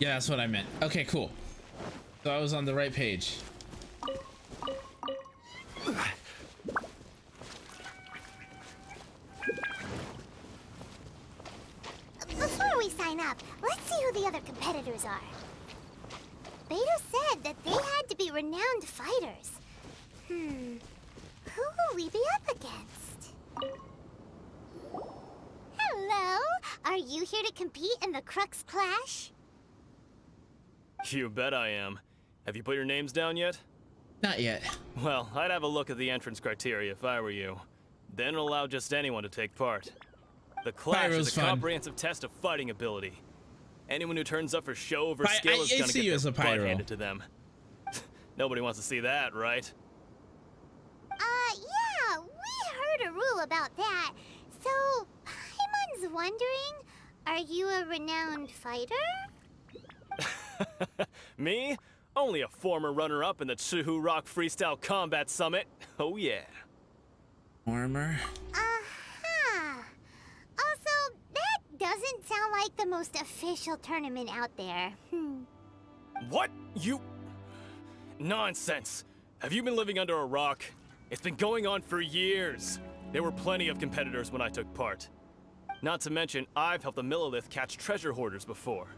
Yeah, that's what I meant. Okay, cool. So I was on the right page. Before we sign up, let's see who the other competitors are. Beta said that they had to be renowned fighters. Who will we be up against? Hello? Are you here to compete in the Crux Clash? You bet I am. Have you put your names down yet? Not yet. Well, I'd have a look at the entrance criteria if I were you. Then allow just anyone to take part. The Clash is a comprehensive test of fighting ability. Anyone who turns up for show over skill is gonna get their butt handed to them. Nobody wants to see that, right? Yeah, we heard a rule about that. So, Paimon's wondering, are you a renowned fighter? Me? Only a former runner-up in the Chihu Rock Freestyle Combat Summit. Oh yeah. Warmer. Also, that doesn't sound like the most official tournament out there. What? You... Nonsense. Have you been living under a rock? It's been going on for years. There were plenty of competitors when I took part. Not to mention, I've helped the Millilith catch treasure hoarders before.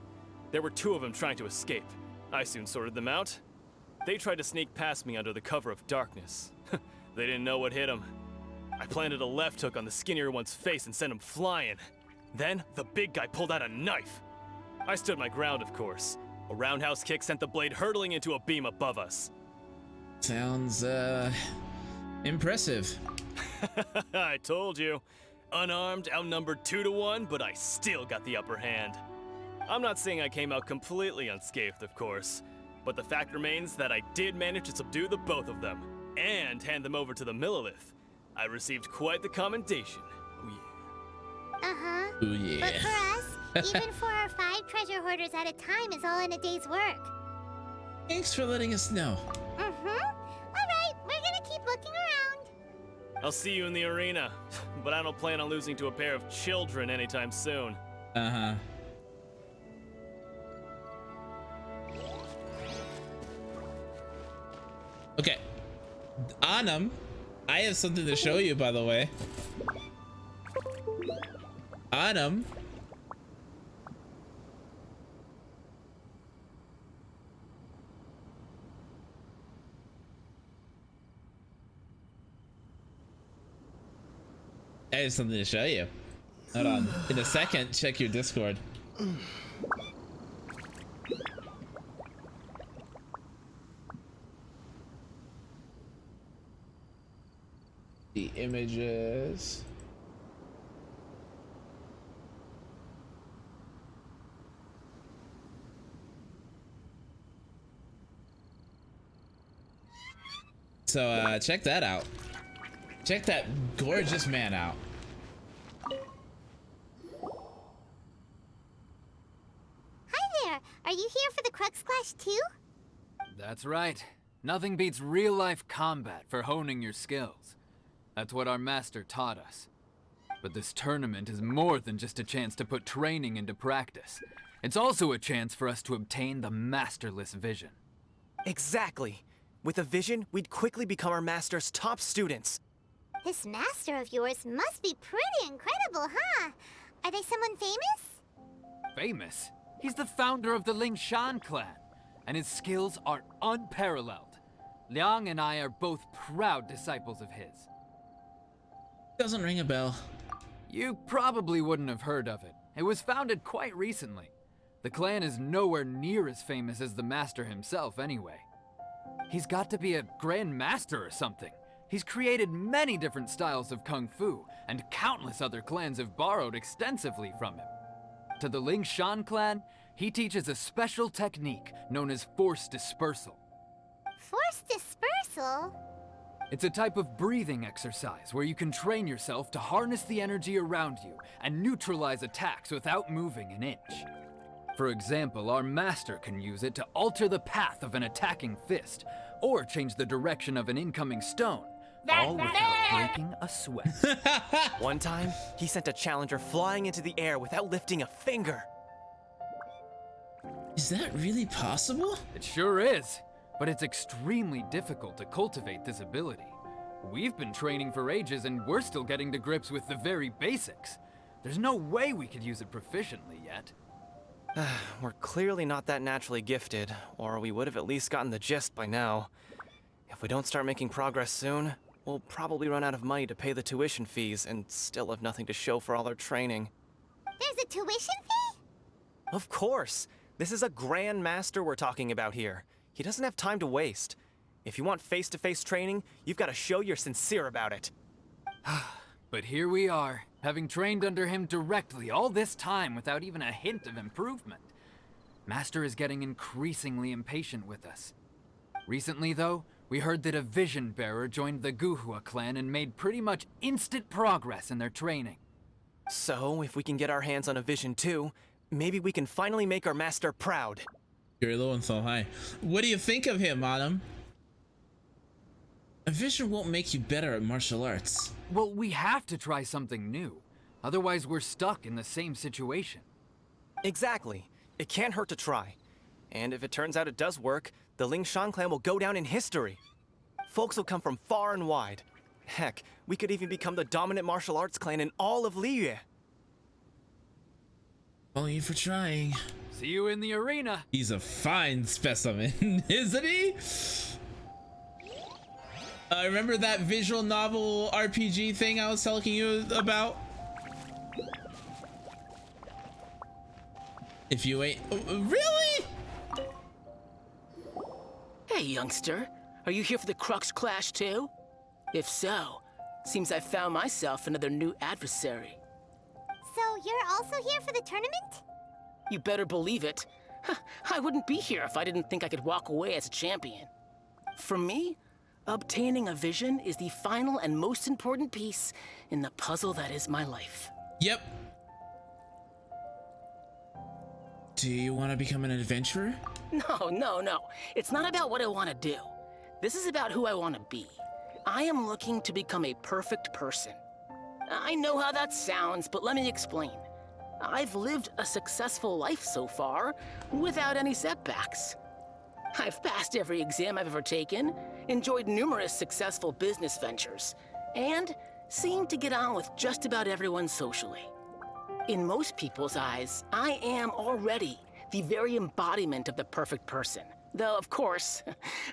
There were 2 of them trying to escape. I soon sorted them out. They tried to sneak past me under the cover of darkness. They didn't know what hit them. I planted a left hook on the skinnier one's face and sent him flying. Then, the big guy pulled out a knife. I stood my ground, of course. A roundhouse kick sent the blade hurtling into a beam above us. Sounds, impressive. I told you. Unarmed, outnumbered 2 to 1, but I still got the upper hand. I'm not saying I came out completely unscathed, of course, but the fact remains that I did manage to subdue the both of them, and hand them over to the Millilith. I received quite the commendation. Oh yeah. Oh yeah. But for us, even 4 or 5 treasure hoarders at a time is all in a day's work. Thanks for letting us know. Alright, we're gonna keep looking around. I'll see you in the arena, but I don't plan on losing to a pair of children anytime soon. Uh-huh. Okay. Anam, I have something to show you, by the way. Anam. I have something to show you. Hold on. In a second, check your Discord. The images. So check that out. Check that gorgeous man out. Hi there. Are you here for the Crux Clash too? That's right. Nothing beats real-life combat for honing your skills. That's what our master taught us. But this tournament is more than just a chance to put training into practice. It's also a chance for us to obtain the masterless vision. Exactly. With a vision, we'd quickly become our master's top students. This master of yours must be pretty incredible, huh? Are they someone famous? Famous? He's the founder of the Lingshan clan, and his skills are unparalleled. Liang and I are both proud disciples of his. Doesn't ring a bell. You probably wouldn't have heard of it. It was founded quite recently. The clan is nowhere near as famous as the master himself anyway. He's got to be a grand master or something. He's created many different styles of kung fu, and countless other clans have borrowed extensively from him. To the Ling Shan clan, he teaches a special technique known as force dispersal. Force dispersal? It's a type of breathing exercise where you can train yourself to harness the energy around you and neutralize attacks without moving an inch. For example, our master can use it to alter the path of an attacking fist, or change the direction of an incoming stone, all without breaking a sweat. One time, he sent a challenger flying into the air without lifting a finger. Is that really possible? It sure is, but it's extremely difficult to cultivate this ability. We've been training for ages and we're still getting to grips with the very basics. There's no way we could use it proficiently yet. We're clearly not that naturally gifted, or we would have at least gotten the gist by now. If we don't start making progress soon, we'll probably run out of money to pay the tuition fees and still have nothing to show for all our training. There's a tuition fee? Of course! This is a Grand Master we're talking about here. He doesn't have time to waste. If you want face-to-face training, you've got to show you're sincere about it. But here we are, having trained under him directly all this time without even a hint of improvement. Master is getting increasingly impatient with us. Recently, though, we heard that a Vision Bearer joined the Guhua clan and made pretty much instant progress in their training. So, if we can get our hands on a Vision too, maybe we can finally make our master proud. You're low and so high. What do you think of him, Autumn? A vision won't make you better at martial arts. Well, we have to try something new. Otherwise, we're stuck in the same situation. Exactly. It can't hurt to try. And if it turns out it does work, the Ling Shan clan will go down in history. Folks will come from far and wide. Heck, we could even become the dominant martial arts clan in all of Liyue. Only for trying. See you in the arena. He's a fine specimen, isn't he? Remember that visual novel RPG thing I was telling you about? If you ain't... Really? Hey, youngster. Are you here for the Crux Clash too? If so, seems I found myself another new adversary. So you're also here for the tournament? You better believe it. I wouldn't be here if I didn't think I could walk away as a champion. For me, obtaining a vision is the final and most important piece in the puzzle that is my life. Yep. Do you want to become an adventurer? No. It's not about what I want to do. This is about who I want to be. I am looking to become a perfect person. I know how that sounds, but let me explain. I've lived a successful life so far, without any setbacks. I've passed every exam I've ever taken, enjoyed numerous successful business ventures, and seem to get on with just about everyone socially. In most people's eyes, I am already the very embodiment of the perfect person. Though, of course,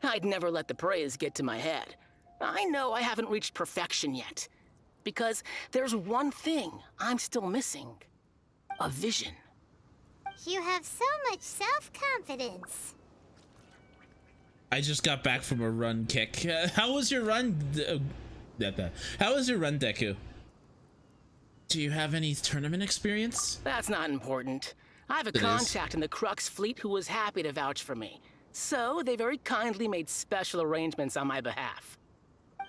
I'd never let the praise get to my head. I know I haven't reached perfection yet, because there's one thing I'm still missing. A vision. You have so much self-confidence. I just got back from a run kick. How was your run? How was your run, Deku? Do you have any tournament experience? That's not important. I have a contact in the Crux fleet who was happy to vouch for me. So they very kindly made special arrangements on my behalf.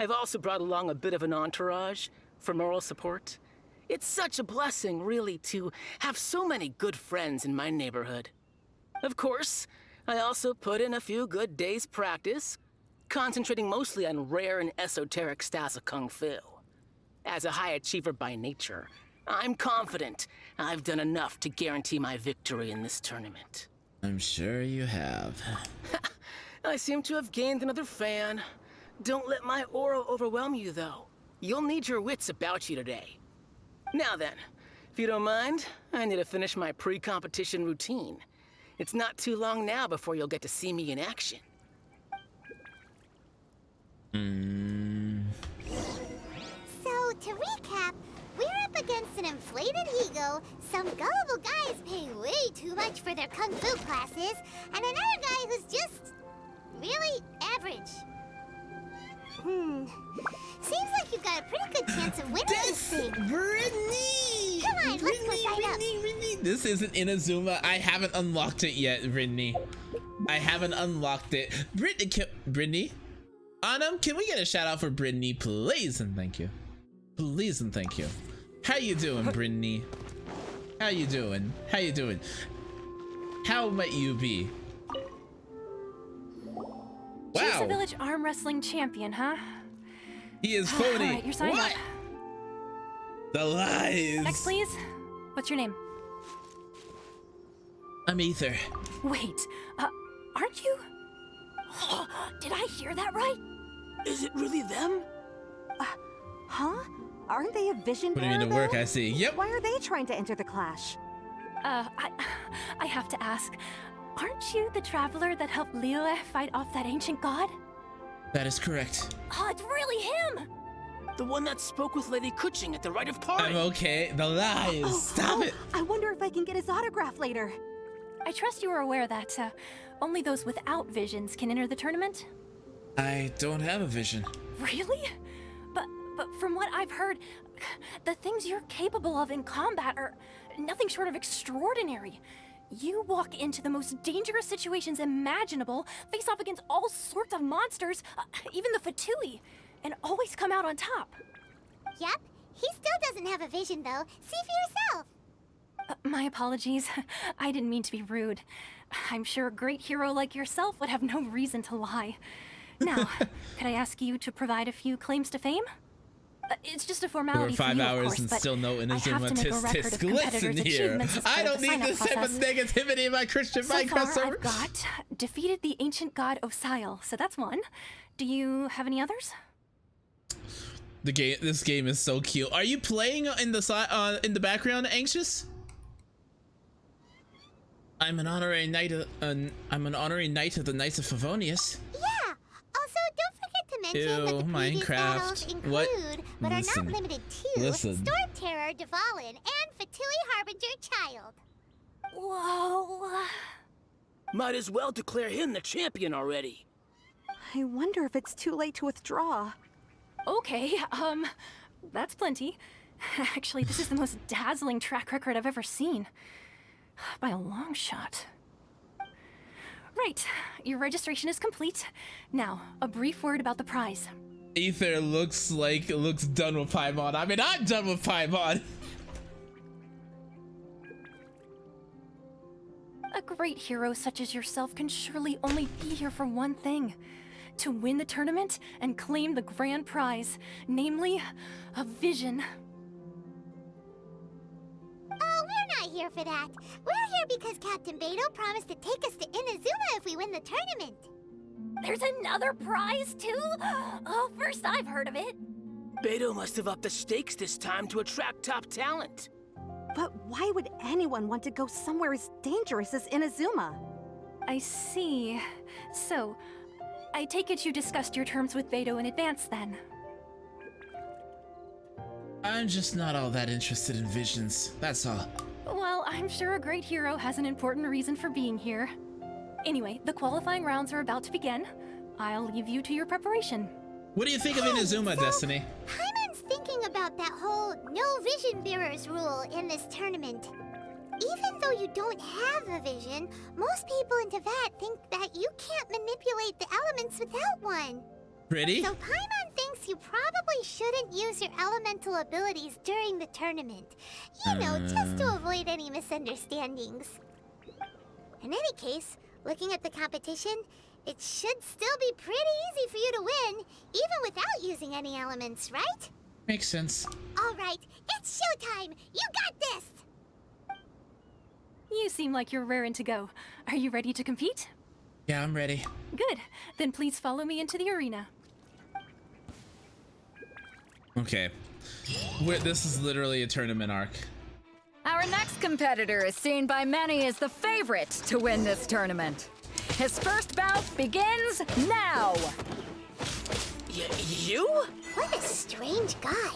I've also brought along a bit of an entourage for moral support. It's such a blessing, really, to have so many good friends in my neighborhood. Of course, I also put in a few good days' practice, concentrating mostly on rare and esoteric styles of Kung Fu. As a high achiever by nature, I'm confident I've done enough to guarantee my victory in this tournament. I'm sure you have. I seem to have gained another fan. Don't let my aura overwhelm you, though. You'll need your wits about you today. Now then, if you don't mind, I need to finish my pre-competition routine. It's not too long now before you'll get to see me in action. So, to recap, we're up against an inflated ego, some gullible guy is paying way too much for their kung fu classes, and another guy who's just really average. Seems like you've got a pretty good chance of winning this thing. Brittany! Come on, let's go sign up. Brittany. This isn't Inazuma. I haven't unlocked it yet, Brittany. I haven't unlocked it. Brittany? Anam, can we get a shout out for Brittany, please and thank you. Please and thank you. How you doing, Brittany? How you doing? How you doing? How might you be? Wow. She's a village arm wrestling champion, huh? He is phony. All right, you're signed up. The lies. Next, please. What's your name? I'm Ether. Wait, aren't you? Did I hear that right? Is it really them? Huh? Aren't they a vision Putting me to work, I see. Yep. Why are they trying to enter the clash? I have to ask. Aren't you the traveler that helped Liyue fight off that ancient god? That is correct. Oh, it's really him! The one that spoke with Lady Kuching at the rite of party. I'm okay. The lies. Stop it. I wonder if I can get his autograph later. I trust you are aware that only those without visions can enter the tournament? I don't have a vision. Really? But from what I've heard, the things you're capable of in combat are nothing short of extraordinary. You walk into the most dangerous situations imaginable, face off against all sorts of monsters, even the Fatui, and always come out on top. Yep, he still doesn't have a vision though. See for yourself. My apologies. I didn't mean to be rude. I'm sure a great hero like yourself would have no reason to lie. Now, could I ask you to provide a few claims to fame? It's just a formality for 5 for you, hours of course, and but still no I have to Inazuma make a record of tisk. competitors' Listen here. achievements as I part of don't the need sign-up this type of process. negativity in my Christian So Minecraft far, server. I've got defeated the ancient god Osile, so that's one. Do you have any others? This game is so cute. Are you playing in the background, Anxious? I'm an honorary knight of the Knights of Favonius. Yeah. Also, don't forget to mention that the previous battles include, but are not limited to, Storm Terror, Dvalin, and Fatui Harbinger Child. Whoa. Might as well declare him the champion already. I wonder if it's too late to withdraw. Okay, that's plenty. Actually, this is the most dazzling track record I've ever seen. By a long shot. Right, your registration is complete. Now, a brief word about the prize. Ether looks done with Paimon. I mean, I'm done with Paimon. A great hero such as yourself can surely only be here for one thing. To win the tournament and claim the grand prize, namely, a vision. Oh, we're not here for that. We're here because Captain Beto promised to take us to Inazuma if we win the tournament. There's another prize, too? Oh, first I've heard of it. Beto must have upped the stakes this time to attract top talent. But why would anyone want to go somewhere as dangerous as Inazuma? I see. So, I take it you discussed your terms with Beto in advance, then? I'm just not all that interested in visions, that's all. Well, I'm sure a great hero has an important reason for being here. Anyway, the qualifying rounds are about to begin. I'll leave you to your preparation. What do you think of Inazuma, Destiny? Paimon's thinking about that whole no vision bearers rule in this tournament. Even though you don't have a vision, most people in Teyvat think that you can't manipulate the elements without one. Pretty? So Paimon thinks you probably shouldn't use your elemental abilities during the tournament. You know, just to avoid any misunderstandings. In any case, looking at the competition, it should still be pretty easy for you to win, even without using any elements, right? Makes sense. All right, it's showtime! You got this! You seem like you're raring to go. Are you ready to compete? Yeah, I'm ready. Good. Then please follow me into the arena. Okay. This is literally a tournament arc. Our next competitor is seen by many as the favorite to win this tournament. His first bout begins now! You? What a strange guy.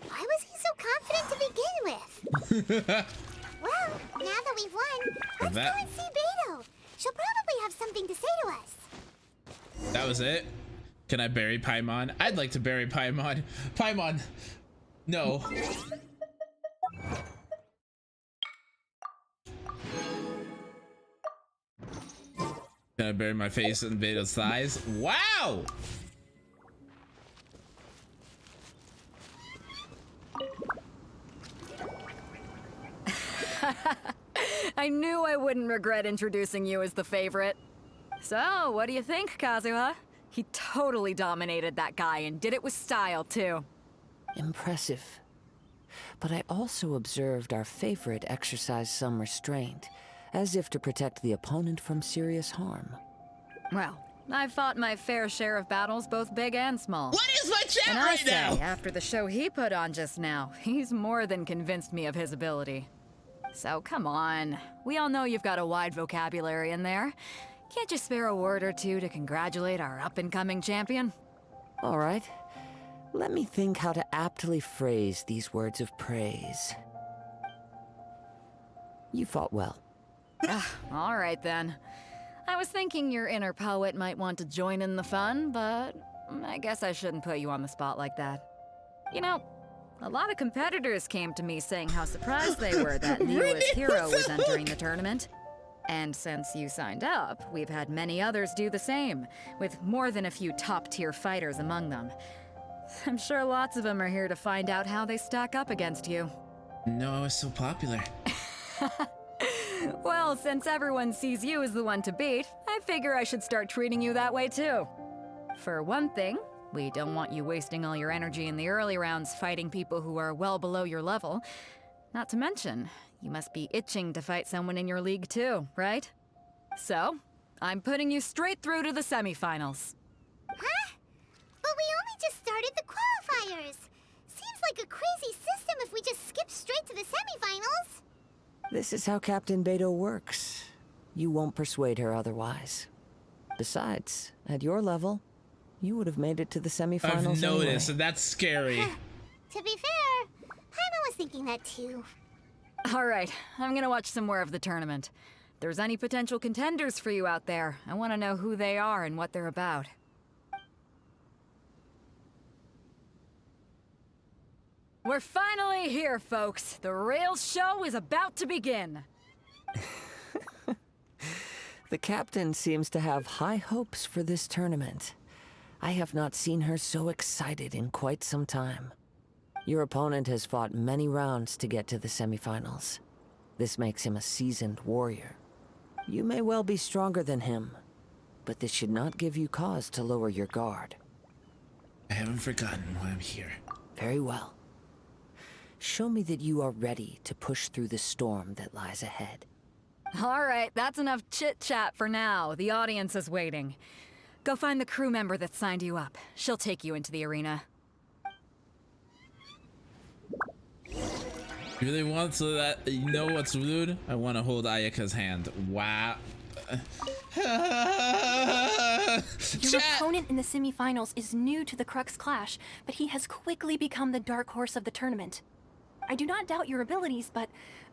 Why was he so confident to begin with. Well, now that we've won, let's go and see Beto. She'll probably have something to say to us. That was it? Can I bury Paimon? I'd like to bury Paimon. Paimon, no. Can I bury my face in Beto's thighs? Wow! I knew I wouldn't regret introducing you as the favorite. So, what do you think, Kazuha? He totally dominated that guy and did it with style, too. Impressive. But I also observed our favorite exercise some restraint, as if to protect the opponent from serious harm. Well, I've fought my fair share of battles, both big and small. What is my chat and right I say, now? After the show he put on just now, he's more than convinced me of his ability. So come on, we all know you've got a wide vocabulary in there. Can't you spare a word or two to congratulate our up-and-coming champion? All right. Let me think how to aptly phrase these words of praise. You fought well. All right then. I was thinking your inner poet might want to join in the fun, but I guess I shouldn't put you on the spot like that. You know, a lot of competitors came to me saying how surprised they were that Neo's hero was entering the tournament. And since you signed up, we've had many others do the same, with more than a few top-tier fighters among them. I'm sure lots of them are here to find out how they stack up against you. No, is so popular. Well, since everyone sees you as the one to beat, I figure I should start treating you that way too. For one thing, we don't want you wasting all your energy in the early rounds fighting people who are well below your level. Not to mention, you must be itching to fight someone in your league too, right? So, I'm putting you straight through to the semifinals. Huh? But we only just started the qualifiers. Seems like a crazy system if we just skip straight to the semifinals. This is how Captain Beto works. You won't persuade her otherwise. Besides, at your level, you would have made it to the semifinals I've noticed, anyway. and that's scary. To be fair, Paimon was thinking that too. Alright, I'm gonna watch some more of the tournament. If there's any potential contenders for you out there, I want to know who they are and what they're about. We're finally here, folks. The real show is about to begin. The captain seems to have high hopes for this tournament. I have not seen her so excited in quite some time. Your opponent has fought many rounds to get to the semifinals. This makes him a seasoned warrior. You may well be stronger than him, but this should not give you cause to lower your guard. I haven't forgotten why I'm here. Very well. Show me that you are ready to push through the storm that lies ahead. Alright, that's enough chit-chat for now. The audience is waiting. Go find the crew member that signed you up. She'll take you into the arena. You really want so that you know what's rude? I want to hold Ayaka's hand. Wow. Your opponent in the semifinals is new to the Crux Clash, but he has quickly become the dark horse of the tournament. I do not doubt your abilities, but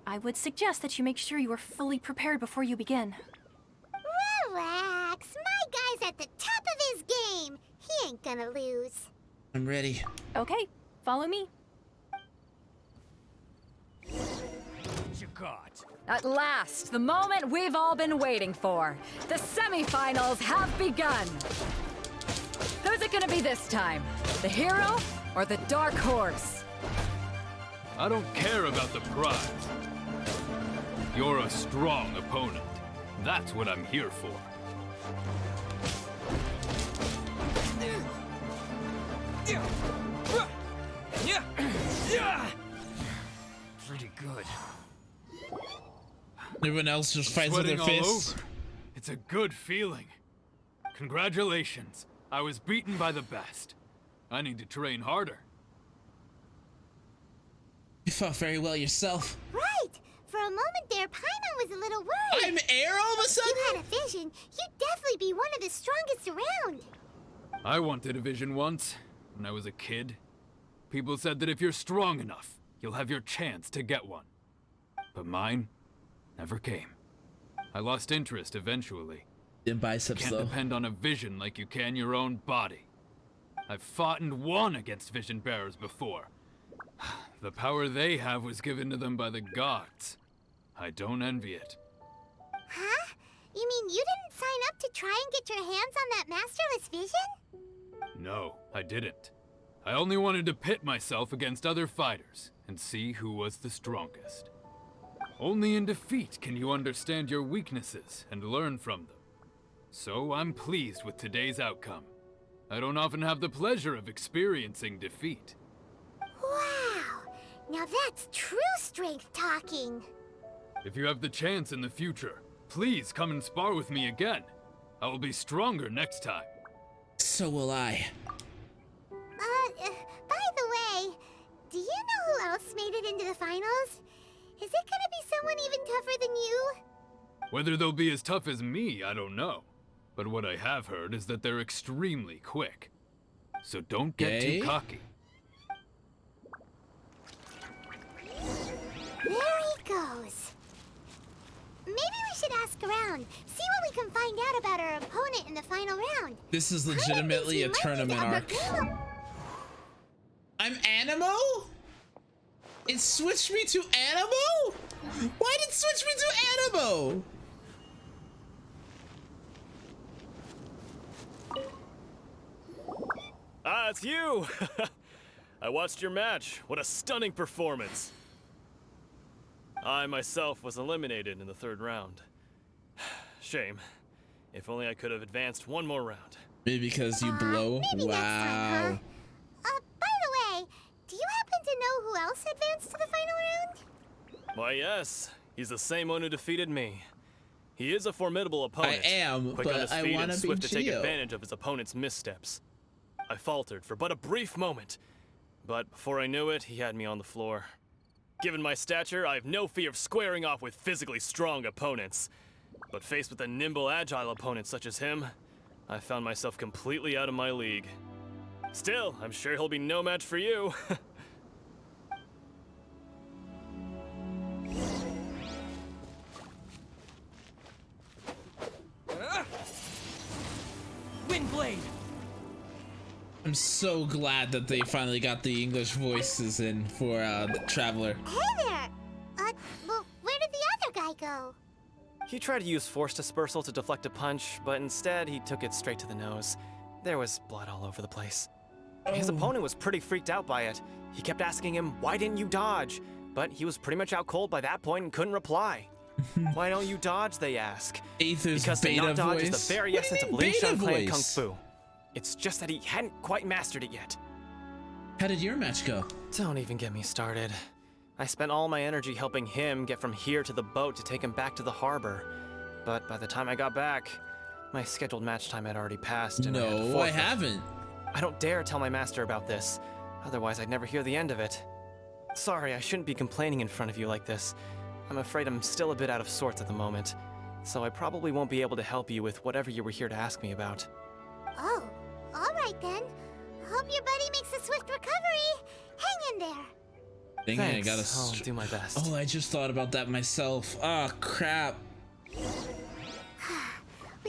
I would suggest that you make sure you are fully prepared before you begin. Relax, my guy's at the top of his game. He ain't gonna lose. I'm ready. Okay, follow me. What you got? At last, the moment we've all been waiting for. The semifinals have begun. Who's it gonna be this time? The hero or the dark horse? I don't care about the prize. You're a strong opponent. That's what I'm here for. Pretty good. Everyone else just fights with their Sweating all fists. over. It's a good feeling. Congratulations. I was beaten by the best. I need to train harder. You fought very well yourself. Right! For a moment there, Paimon was a little worried. I'm air all of a sudden? If you had a vision, you'd definitely be one of the strongest around. I wanted a vision once, when I was a kid. People said that if you're strong enough, you'll have your chance to get one. But mine never came. I lost interest eventually. In biceps, you though. can't depend on a vision like you can your own body. I've fought and won against vision bearers before. The power they have was given to them by the gods. I don't envy it. Huh? You mean you didn't sign up to try and get your hands on that masterless vision? No, I didn't. I only wanted to pit myself against other fighters and see who was the strongest. Only in defeat can you understand your weaknesses and learn from them. So I'm pleased with today's outcome. I don't often have the pleasure of experiencing defeat. Wow! Now that's true strength talking. If you have the chance in the future, please come and spar with me again. I will be stronger next time. So will I. By the way, do you know who else made it into the finals? Is it gonna be someone even tougher than you? Whether they'll be as tough as me, I don't know. But what I have heard is that they're extremely quick. So don't get too cocky. There he goes. Maybe we should ask around, see what we can find out about our opponent in the final round. This is legitimately a tournament arc. I'm Animo? It switched me to Animo? Why did it switch me to Animo? Ah, it's you! I watched your match. What a stunning performance. I myself was eliminated in the third round. Shame. If only I could have advanced one more round. Maybe because you blow? Maybe wow. next time, huh? By the way, do you happen to know who else advanced to the final round? Why, yes. He's the same one who defeated me. He is a formidable opponent. I am, quick on but his I feet want and to be swift to take Geo. advantage of his opponent's missteps. I faltered for but a brief moment, but before I knew it, he had me on the floor. Given my stature, I have no fear of squaring off with physically strong opponents. But faced with a nimble, agile opponent such as him, I found myself completely out of my league. Still, I'm sure he'll be no match for you. Windblade! I'm so glad that they finally got the English voices in for the Traveler. Hey there! Well, where did the other guy go? He tried to use force dispersal to deflect a punch, but instead he took it straight to the nose. There was blood all over the place. His opponent was pretty freaked out by it. He kept asking him, "Why didn't you dodge?" But he was pretty much out cold by that point and couldn't reply. "Why don't you dodge?" they ask. Aether's Because the beta not dodge voice. is the very What do you essence of mean Lin beta Shang Clan Kung voice? Fu. It's just that he hadn't quite mastered it yet. How did your match go? Don't even get me started. I spent all my energy helping him get from here to the boat to take him back to the harbor. But by the time I got back, my scheduled match time had already passed and I had to No, I forfeit. haven't. I don't dare tell my master about this. Otherwise, I'd never hear the end of it. Sorry, I shouldn't be complaining in front of you like this. I'm afraid I'm still a bit out of sorts at the moment. So I probably won't be able to help you with whatever you were here to ask me about. Oh, alright then. Hope your buddy makes a swift recovery. Hang in there. Dang it, I Thanks. gotta I'll do my best. Oh, I just thought about that myself. Oh, crap. We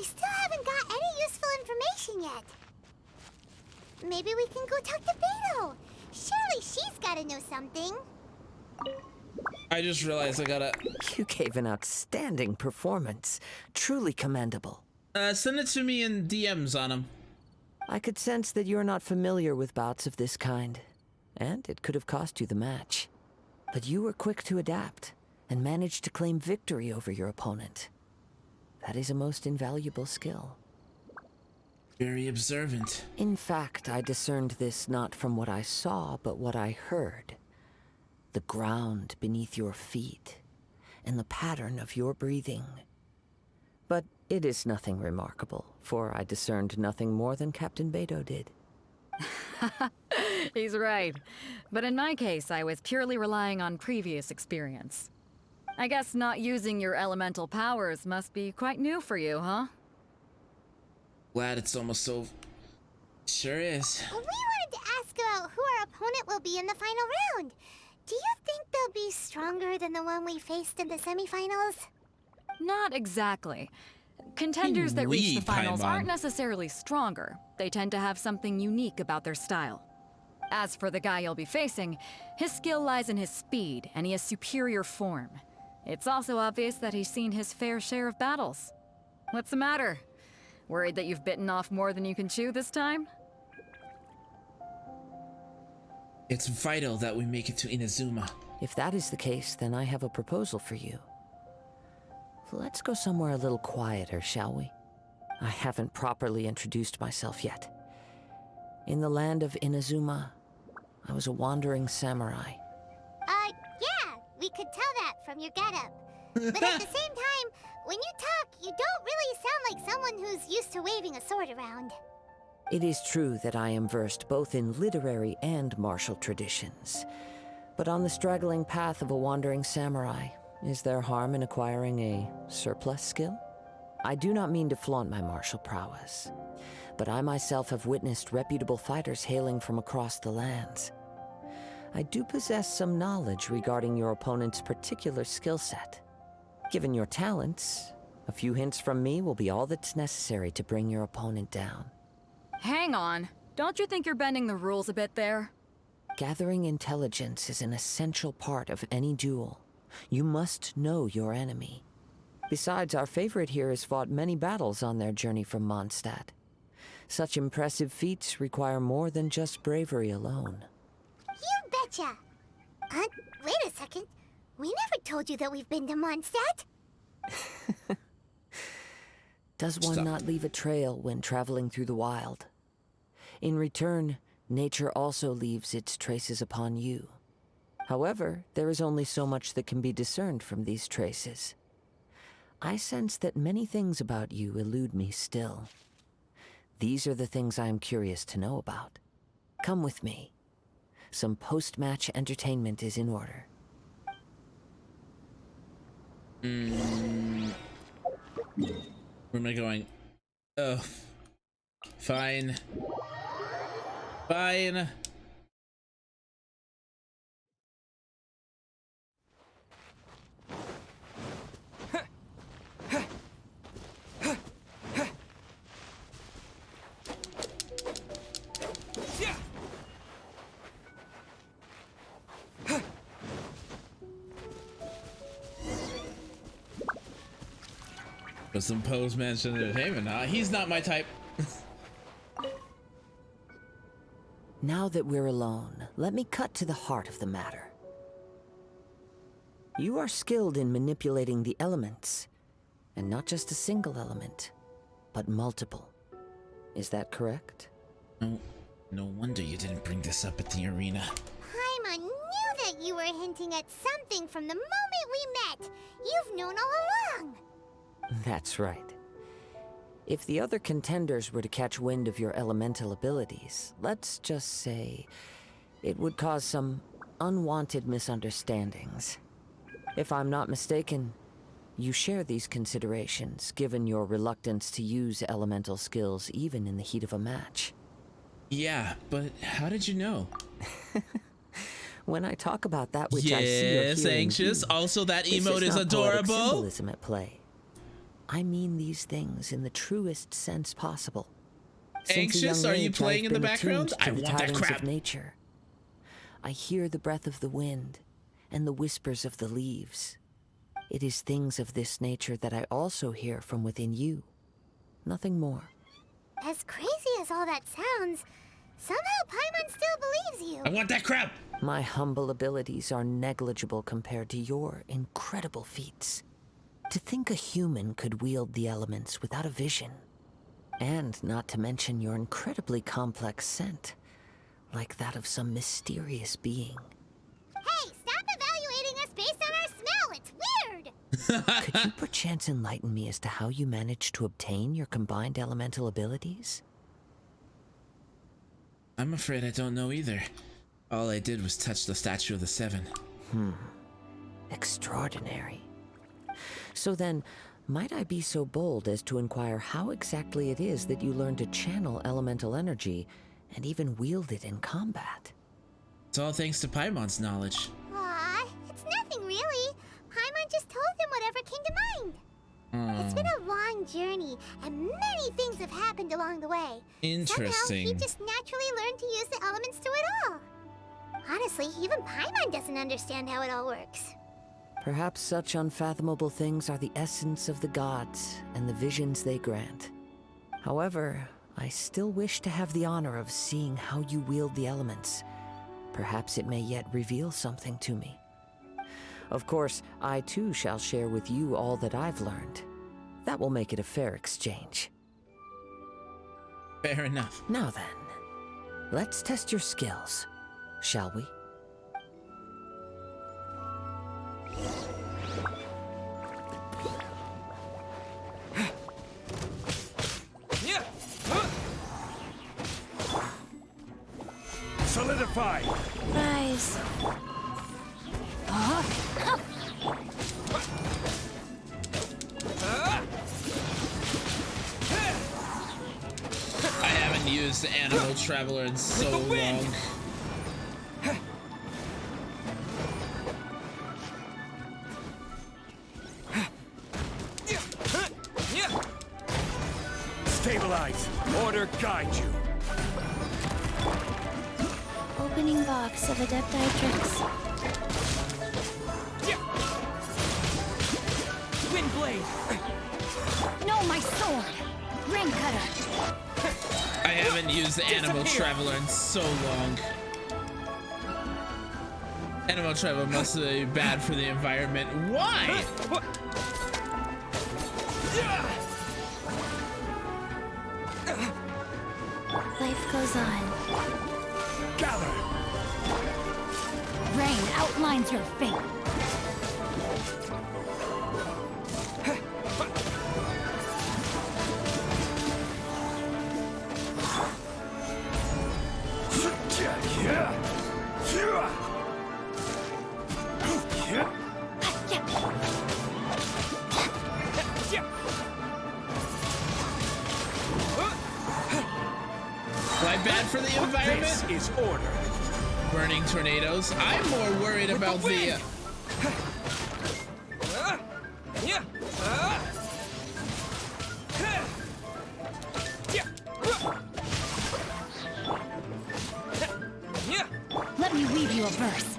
still haven't got any useful information yet. Maybe we can go talk to Beto. Surely she's gotta know something. I just realized I gotta... You gave an outstanding performance. Truly commendable. Send it to me in DMs on him. I could sense that you're not familiar with bouts of this kind, and it could have cost you the match. But you were quick to adapt, and managed to claim victory over your opponent. That is a most invaluable skill. Very observant. In fact, I discerned this not from what I saw, but what I heard. The ground beneath your feet, and the pattern of your breathing. But it is nothing remarkable, for I discerned nothing more than Captain Beto did. He's right. But in my case, I was purely relying on previous experience. I guess not using your elemental powers must be quite new for you, huh? Glad it's almost over. Sure is. We wanted to ask about who our opponent will be in the final round. Do you think they'll be stronger than the one we faced in the semifinals? Not exactly. Contenders that reach the finals Paimon. aren't necessarily stronger. They tend to have something unique about their style. As for the guy you'll be facing, his skill lies in his speed, and he has superior form. It's also obvious that he's seen his fair share of battles. What's the matter? Worried that you've bitten off more than you can chew this time? It's vital that we make it to Inazuma. If that is the case, then I have a proposal for you. Let's go somewhere a little quieter, shall we? I haven't properly introduced myself yet. In the land of Inazuma, I was a wandering samurai. Yeah, we could tell that from your getup. But at the same time, when you talk, you don't really sound like someone who's used to waving a sword around. It is true that I am versed both in literary and martial traditions. But on the straggling path of a wandering samurai, is there harm in acquiring a surplus skill? I do not mean to flaunt my martial prowess, but I myself have witnessed reputable fighters hailing from across the lands. I do possess some knowledge regarding your opponent's particular skill set. Given your talents, a few hints from me will be all that's necessary to bring your opponent down. Hang on. Don't you think you're bending the rules a bit there? Gathering intelligence is an essential part of any duel. You must know your enemy. Besides, our favorite here has fought many battles on their journey from Mondstadt. Such impressive feats require more than just bravery alone. You betcha! Wait a second. We never told you that we've been to Mondstadt. Does one not leave a trail when traveling through the wild? In return, nature also leaves its traces upon you. However, there is only so much that can be discerned from these traces. I sense that many things about you elude me still. These are the things I am curious to know about. Come with me. Some post-match entertainment is in order. Where am I going? Oh. Fine. Fine. But some post-match entertainment, huh? He's not my type. Now that we're alone, let me cut to the heart of the matter. You are skilled in manipulating the elements, and not just a single element, but multiple. Is that correct? No wonder you didn't bring this up at the arena. Paimon knew that you were hinting at something from the moment we met. You've known all along. That's right. If the other contenders were to catch wind of your elemental abilities, let's just say it would cause some unwanted misunderstandings. If I'm not mistaken, you share these considerations, given your reluctance to use elemental skills even in the heat of a match. Yeah, but how did you know? When I talk about that which I see or hear in anxious. you, Also, that this emote is not poetic adorable. Symbolism at play. I mean these things in the truest sense possible. Since a Anxious? young Are you age, playing I've in the been background? attuned to I the want that tidings crap. of nature. I hear the breath of the wind and the whispers of the leaves. It is things of this nature that I also hear from within you. Nothing more. As crazy as all that sounds, somehow Paimon still believes you. I want that crap! My humble abilities are negligible compared to your incredible feats. To think a human could wield the elements without a vision. And not to mention your incredibly complex scent, like that of some mysterious being. Hey, stop evaluating us based on our smell. It's weird. Could you perchance enlighten me as to how you managed to obtain your combined elemental abilities? I'm afraid I don't know either. All I did was touch the statue of the Seven. Extraordinary. So then, might I be so bold as to inquire how exactly it is that you learned to channel elemental energy and even wield it in combat? It's all thanks to Paimon's knowledge. Aw, It's been a long journey, and many things have happened along the way. Interesting. Somehow, he just naturally learned to use the elements to it all. Honestly, even Paimon doesn't understand how it all works. Perhaps such unfathomable things are the essence of the gods and the visions they grant. However, I still wish to have the honor of seeing how you wield the elements. Perhaps it may yet reveal something to me. Of course, I too shall share with you all that I've learned. That will make it a fair exchange. Fair enough. Now then, let's test your skills, shall we? Solidify! Rise. I haven't used Animal Traveler in so long. Stabilize! Order guide you! Opening box of Adepti tricks. Wind blade! No, my sword! Ring cutter! I haven't used Animal Traveler in so long. Animal Traveler must be bad for the environment. Why? Life goes on. Gather! Rain outlines your fate. Why bad for the environment? This is order. Burning tornadoes. I'm more worried about the. Let me weave you a verse.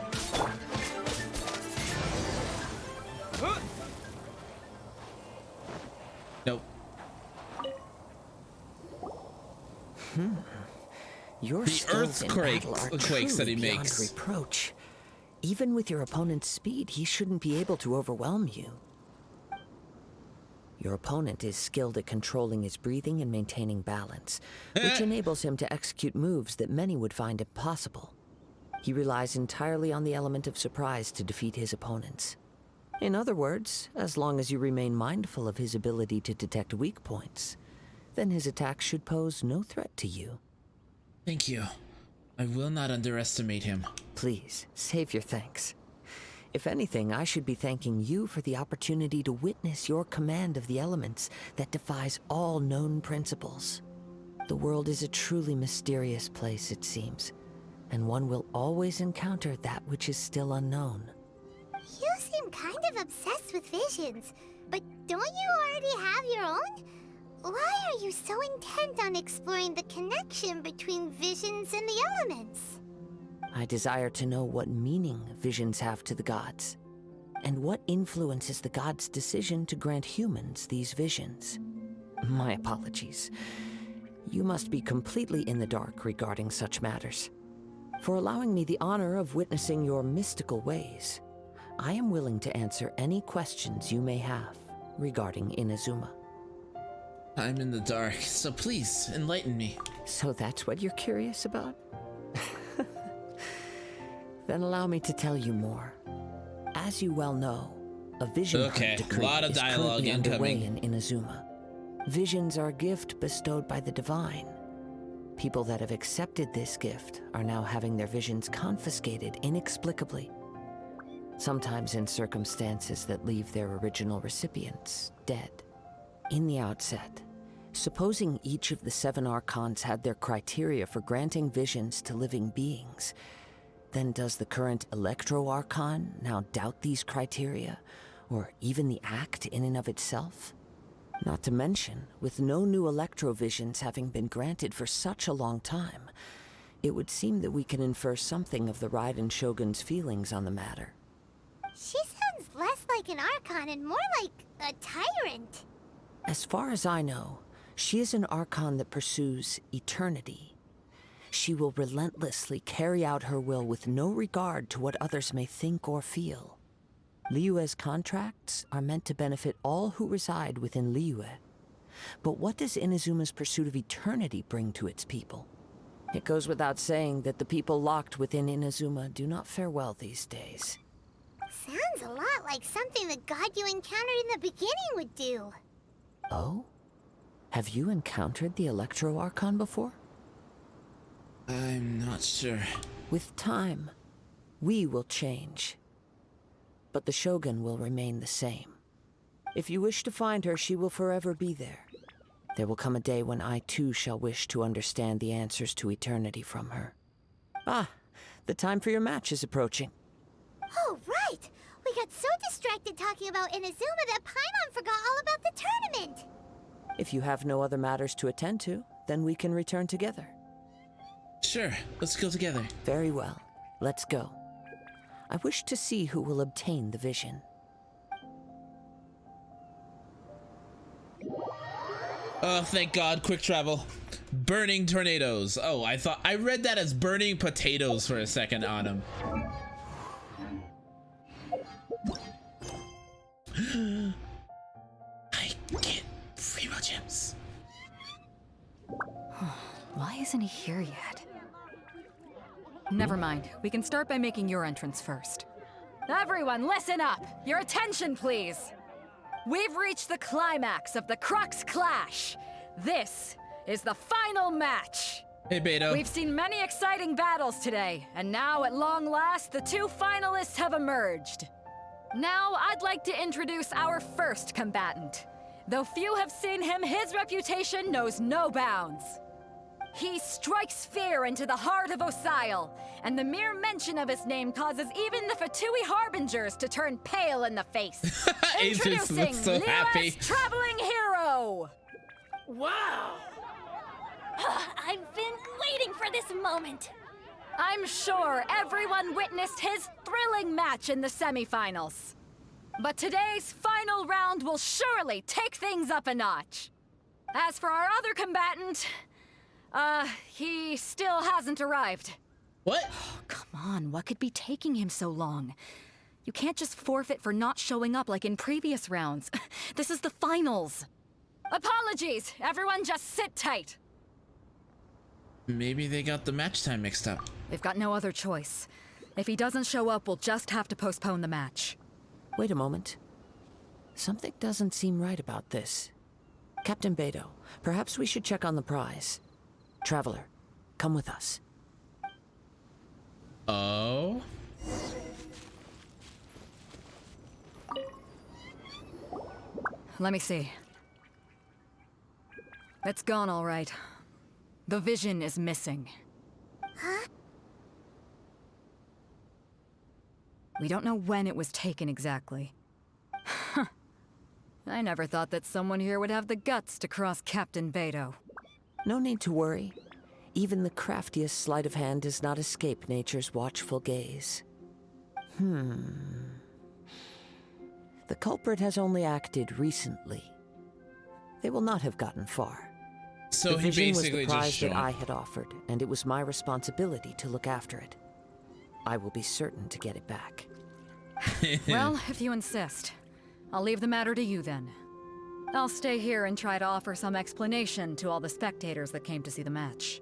Nope. Your The skills in battle are earthquakes that he truly beyond makes. reproach. Even with your opponent's speed, he shouldn't be able to overwhelm you. Your opponent is skilled at controlling his breathing and maintaining balance, which enables him to execute moves that many would find impossible. He relies entirely on the element of surprise to defeat his opponents. In other words, as long as you remain mindful of his ability to detect weak points, then his attack should pose no threat to you. Thank you. I will not underestimate him. Please, save your thanks. If anything, I should be thanking you for the opportunity to witness your command of the elements that defies all known principles. The world is a truly mysterious place, it seems, and one will always encounter that which is still unknown. You seem kind of obsessed with visions, but don't you already have your own? Why are you so intent on exploring the connection between visions and the elements? I desire to know what meaning visions have to the gods, and what influences the gods' decision to grant humans these visions. My apologies. You must be completely in the dark regarding such matters. For allowing me the honor of witnessing your mystical ways, I am willing to answer any questions you may have regarding Inazuma. I'm in the dark, so please enlighten me. So that's what you're curious about? Then allow me to tell you more. As you well know, a vision hunt decree lot of is dialogue currently underway incoming. in Inazuma. Visions are a gift bestowed by the divine. People that have accepted this gift are now having their visions confiscated inexplicably. Sometimes in circumstances that leave their original recipients dead. In the outset, supposing each of the 7 archons had their criteria for granting visions to living beings, then does the current Electro-Archon now doubt these criteria, or even the act in and of itself? Not to mention, with no new electrovisions having been granted for such a long time, it would seem that we can infer something of the Raiden Shogun's feelings on the matter. She sounds less like an Archon and more like a tyrant. As far as I know, she is an Archon that pursues eternity. She will relentlessly carry out her will with no regard to what others may think or feel. Liyue's contracts are meant to benefit all who reside within Liyue. But what does Inazuma's pursuit of eternity bring to its people? It goes without saying that the people locked within Inazuma do not fare well these days. Sounds a lot like something the god you encountered in the beginning would do. Oh? Have you encountered the Electro Archon before? I'm not sure. With time, we will change. But the Shogun will remain the same. If you wish to find her, she will forever be there. There will come a day when I too shall wish to understand the answers to eternity from her. Ah, the time for your match is approaching. Oh, right! We got so distracted talking about Inazuma that Paimon forgot all about the tournament! If you have no other matters to attend to, then we can return together. Sure, let's go together. Very well. Let's go. I wish to see who will obtain the vision. Oh, thank God, quick travel. Burning tornadoes. Oh, I read that as burning potatoes for a second on him. I get Primo Gems. Why isn't he here yet? Never mind. We can start by making your entrance first. Everyone, listen up! Your attention, please! We've reached the climax of the Crux Clash. This is the final match. Hey, Beto. We've seen many exciting battles today, and now at long last, the two finalists have emerged. Now, I'd like to introduce our first combatant. Though few have seen him, his reputation knows no bounds. He strikes fear into the heart of Osile, and the mere mention of his name causes even the Fatui Harbingers to turn pale in the face. Introducing so happy. Lila's traveling hero! Wow! I've been waiting for this moment. I'm sure everyone witnessed his thrilling match in the semifinals. But today's final round will surely take things up a notch. As for our other combatant, he still hasn't arrived. What? Oh, come on, what could be taking him so long? You can't just forfeit for not showing up like in previous rounds. This is the finals. Apologies, everyone just sit tight. Maybe they got the match time mixed up. They've got no other choice. If he doesn't show up, we'll just have to postpone the match. Wait a moment. Something doesn't seem right about this. Captain Beto, perhaps we should check on the prize. Traveler, come with us. Oh? Let me see. It's gone, all right. The vision is missing. Huh? We don't know when it was taken exactly. I never thought that someone here would have the guts to cross Captain Beto. No need to worry. Even the craftiest sleight of hand does not escape nature's watchful gaze. The culprit has only acted recently. They will not have gotten far. So the he vision basically was the prize just showed that I had offered, and it was my responsibility to look after it. I will be certain to get it back. Well, if you insist, I'll leave the matter to you then. I'll stay here and try to offer some explanation to all the spectators that came to see the match.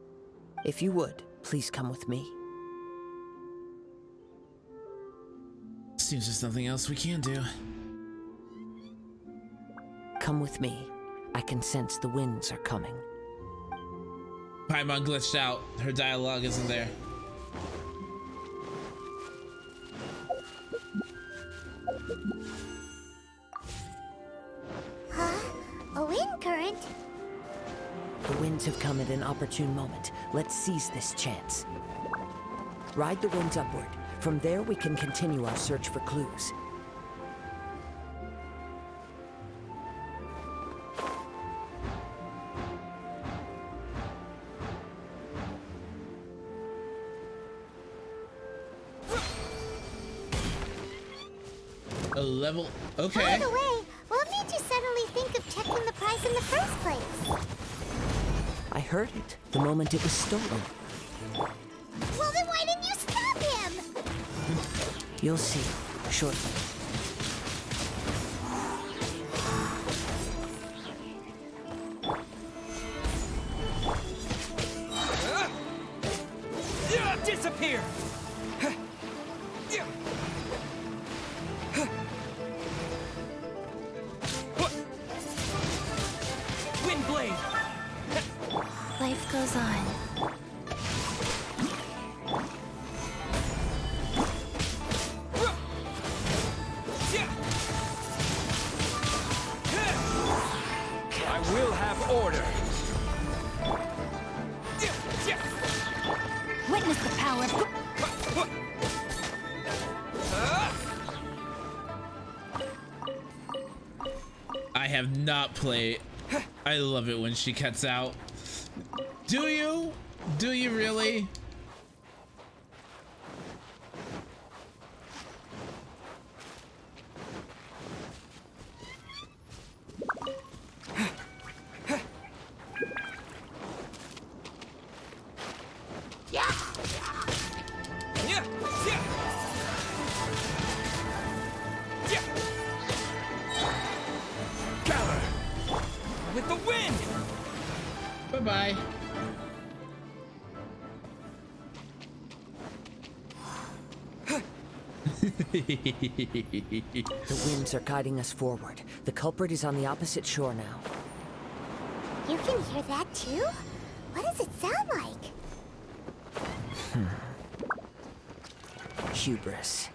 If you would, please come with me. Seems there's nothing else we can do. Come with me. I can sense the winds are coming. Paimon glitched out. Her dialogue isn't there. Huh? A wind current? The winds have come at an opportune moment. Let's seize this chance. Ride the winds upward. From there, we can continue our search for clues. A level. By Okay. the way, what made you suddenly think of checking the prize in the first place? I heard it the moment it was stolen. Well, then why didn't you stop him? You'll see shortly. Disappear! Wind blade! Life goes on. I will have order! Witness the power of... I have not played. I love it when she cuts out. Do you? Do you really? Gather! With the wind! Bye-bye. The winds are guiding us forward. The culprit is on the opposite shore now. You can hear that too? What does it sound like? Hubris.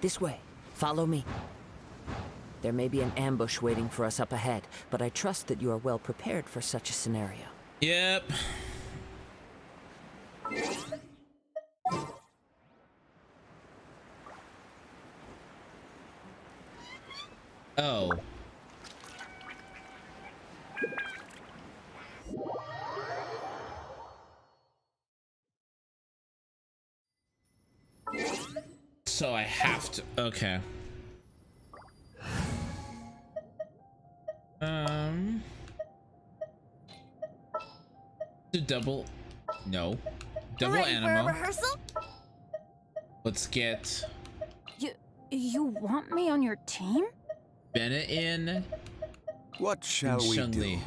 This way. Follow me. There may be an ambush waiting for us up ahead, but I trust that you are well prepared for such a scenario. Yep. Oh. So I have to. Okay. To double. No. Double Ready animal. for a rehearsal? Let's get You want me on your team? Bennett in. What shall we do? Chun-Li.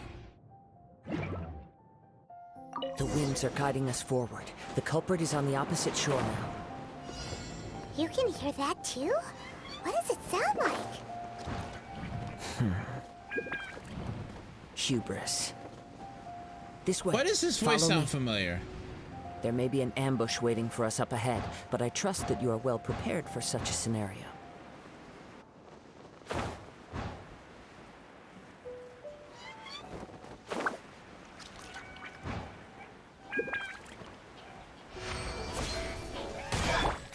The winds are guiding us forward. The culprit is on the opposite shore now. You can hear that too? What does it sound like? Hubris. This way. Why does this voice Follow sound me. familiar? There may be an ambush waiting for us up ahead, but I trust that you are well prepared for such a scenario.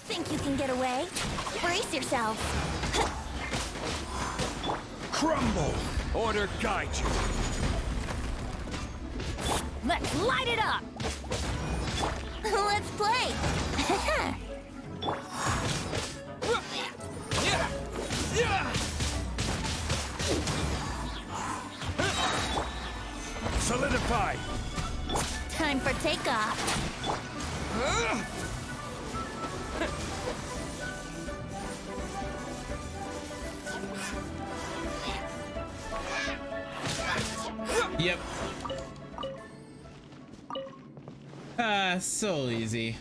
Think you can get away? Brace yourself. Crumble! Order guide you! Let's light it up! Let's play. Solidify! Time for takeoff. Yep. So easy.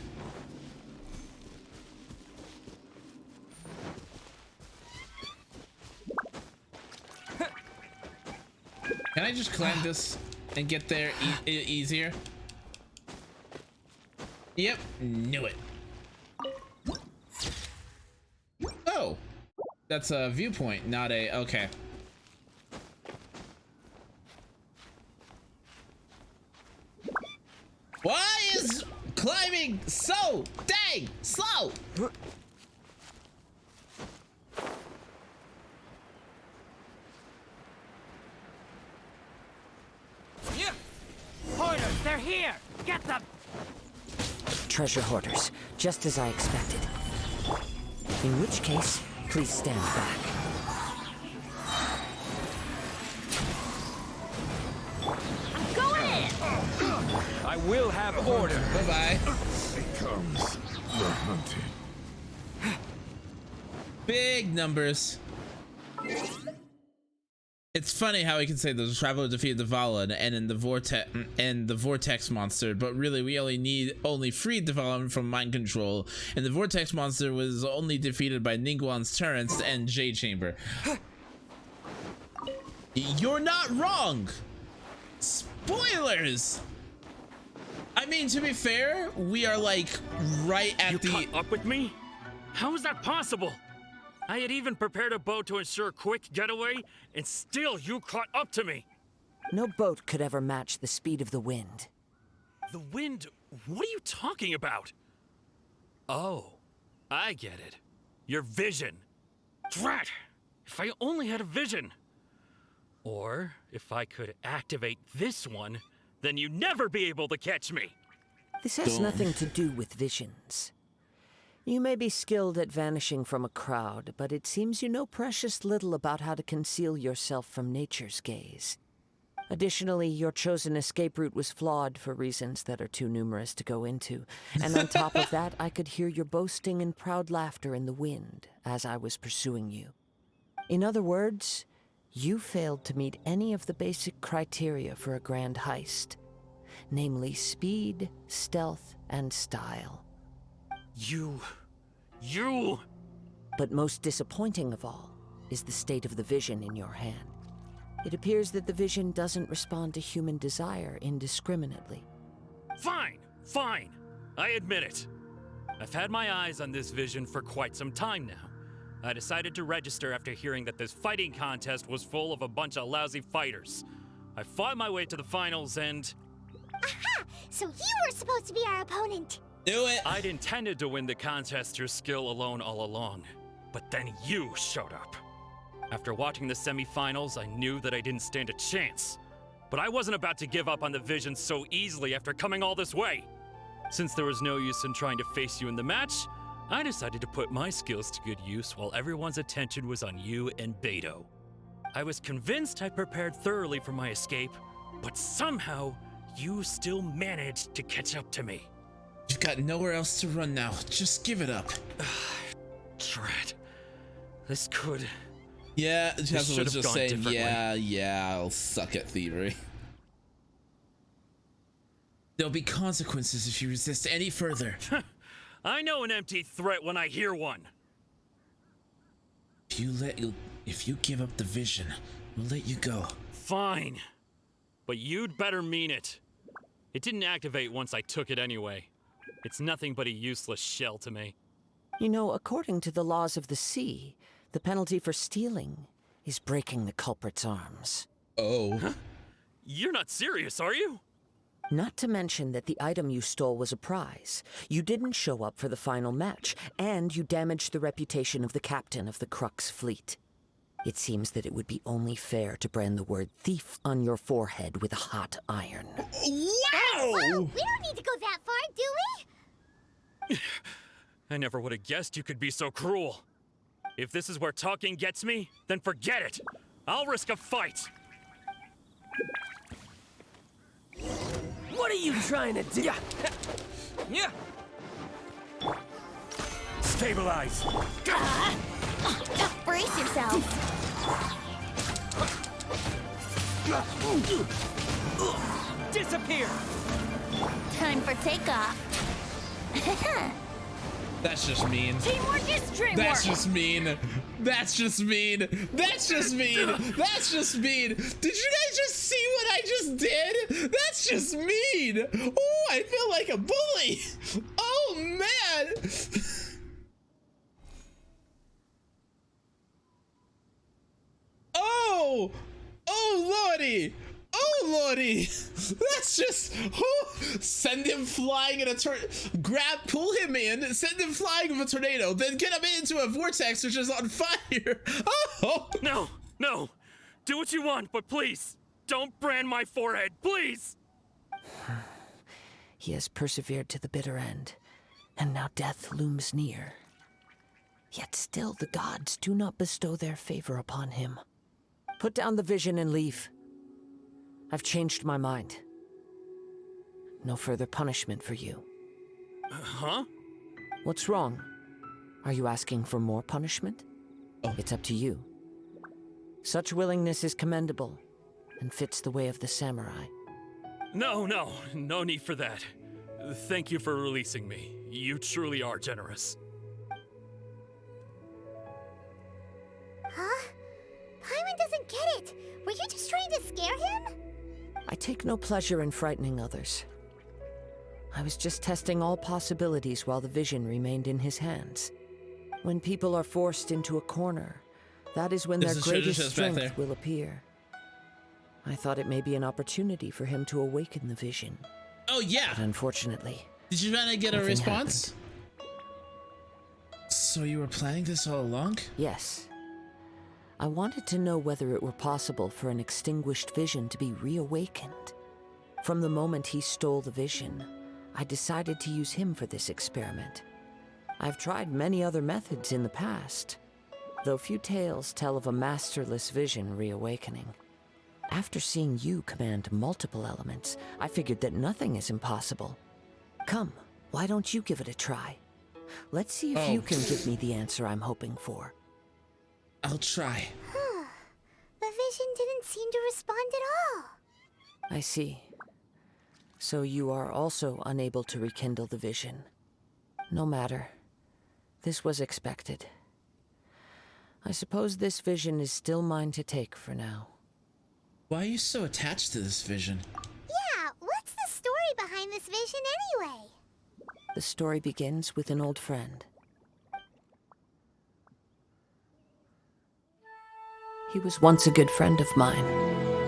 Can I just climb this and get there easier? Yep, knew it. Oh, that's a viewpoint, not a, okay. Why is climbing so dang slow? Hoarders, they're here! Get them! Treasure hoarders, just as I expected. In which case, Please stand back. I'm going in! I will have order. Bye-bye. Becomes the hunted. Big numbers. It's funny how we can say the traveler defeated the Valen and in the vortex monster, but really we only freed the Valen from mind control, and the vortex monster was only defeated by Ningguang's turrets and Jade Chamber. You're not wrong. Spoilers. I mean, to be fair, we are like right at You caught up with me? How is that possible? I had even prepared a boat to ensure a quick getaway, and still you caught up to me. No boat could ever match the speed of the wind. The wind? What are you talking about? Oh, I get it. Your vision. Drat! If I only had a vision. Or if I could activate this one, then you'd never be able to catch me. This has nothing to do with visions. You may be skilled at vanishing from a crowd, but it seems you know precious little about how to conceal yourself from nature's gaze. Additionally, your chosen escape route was flawed for reasons that are too numerous to go into. And on top of that, I could hear your boasting and proud laughter in the wind as I was pursuing you. In other words, you failed to meet any of the basic criteria for a grand heist, namely speed, stealth, and style. You... But most disappointing of all is the state of the vision in your hand. It appears that the vision doesn't respond to human desire indiscriminately. Fine. I admit it. I've had my eyes on this vision for quite some time now. I decided to register after hearing that this fighting contest was full of a bunch of lousy fighters. I fought my way to the finals and... Aha! So you were supposed to be our opponent. Do it! I'd intended to win the contest through skill alone all along, but then you showed up. After watching the semifinals, I knew that I didn't stand a chance. But I wasn't about to give up on the vision so easily after coming all this way. Since there was no use in trying to face you in the match, I decided to put my skills to good use while everyone's attention was on you and Beto. I was convinced I prepared thoroughly for my escape, but somehow you still managed to catch up to me. You've got nowhere else to run now. Just give it up. Drat. This could... Yeah, this Jasmine should was have just gone saying, differently. yeah, I'll suck at thievery. There'll be consequences if you resist any further. I know an empty threat when I hear one. If you give up the vision, we'll let you go. Fine. But you'd better mean it. It didn't activate once I took it anyway. It's nothing but a useless shell to me. You know, according to the laws of the sea, the penalty for stealing is breaking the culprit's arms. Oh. Huh? You're not serious, are you? Not to mention that the item you stole was a prize. You didn't show up for the final match, and you damaged the reputation of the captain of the Crux fleet. It seems that it would be only fair to brand the word thief on your forehead with a hot iron. Wow! Whoa, we don't need to go that far, do we? I never would have guessed you could be so cruel. If this is where talking gets me, then forget it. I'll risk a fight. What are you trying to do? Yeah. Stabilize. Brace yourself. Disappear. Time for takeoff. That's just mean. Teamwork is dreamwork. That's just mean. That's just mean. That's just mean. That's just mean. Did you guys just see what I just did? That's just mean. Oh, I feel like a bully. Oh, man. Oh. Oh, lordy. Oh, lordy. That's just... Oh, send him flying in a pull him in, send him flying with a tornado, then get him into a vortex which is on fire. Oh. No. Do what you want, but please, don't brand my forehead, please. He has persevered to the bitter end, and now death looms near. Yet still the gods do not bestow their favor upon him. Put down the vision and leave. I've changed my mind. No further punishment for you. Huh? What's wrong? Are you asking for more punishment? Oh. It's up to you. Such willingness is commendable and fits the way of the samurai. No need for that. Thank you for releasing me. You truly are generous. Huh? Paimon doesn't get it. Were you just trying to scare him? I take no pleasure in frightening others. I was just testing all possibilities while the vision remained in his hands. When people are forced into a corner, that is when their greatest strength will appear. I thought it may be an opportunity for him to awaken the vision. Oh, yeah. But unfortunately, did you finally get a response? So you were planning this all along? Yes. I wanted to know whether it were possible for an extinguished vision to be reawakened. From the moment he stole the vision, I decided to use him for this experiment. I've tried many other methods in the past, though few tales tell of a masterless vision reawakening. After seeing you command multiple elements, I figured that nothing is impossible. Come, why don't you give it a try? Let's see if you can give me the answer I'm hoping for. I'll try. The vision didn't seem to respond at all. I see. So you are also unable to rekindle the vision. No matter. This was expected. I suppose this vision is still mine to take for now. Why are you so attached to this vision? Yeah, what's the story behind this vision anyway? The story begins with an old friend. He was once a good friend of mine.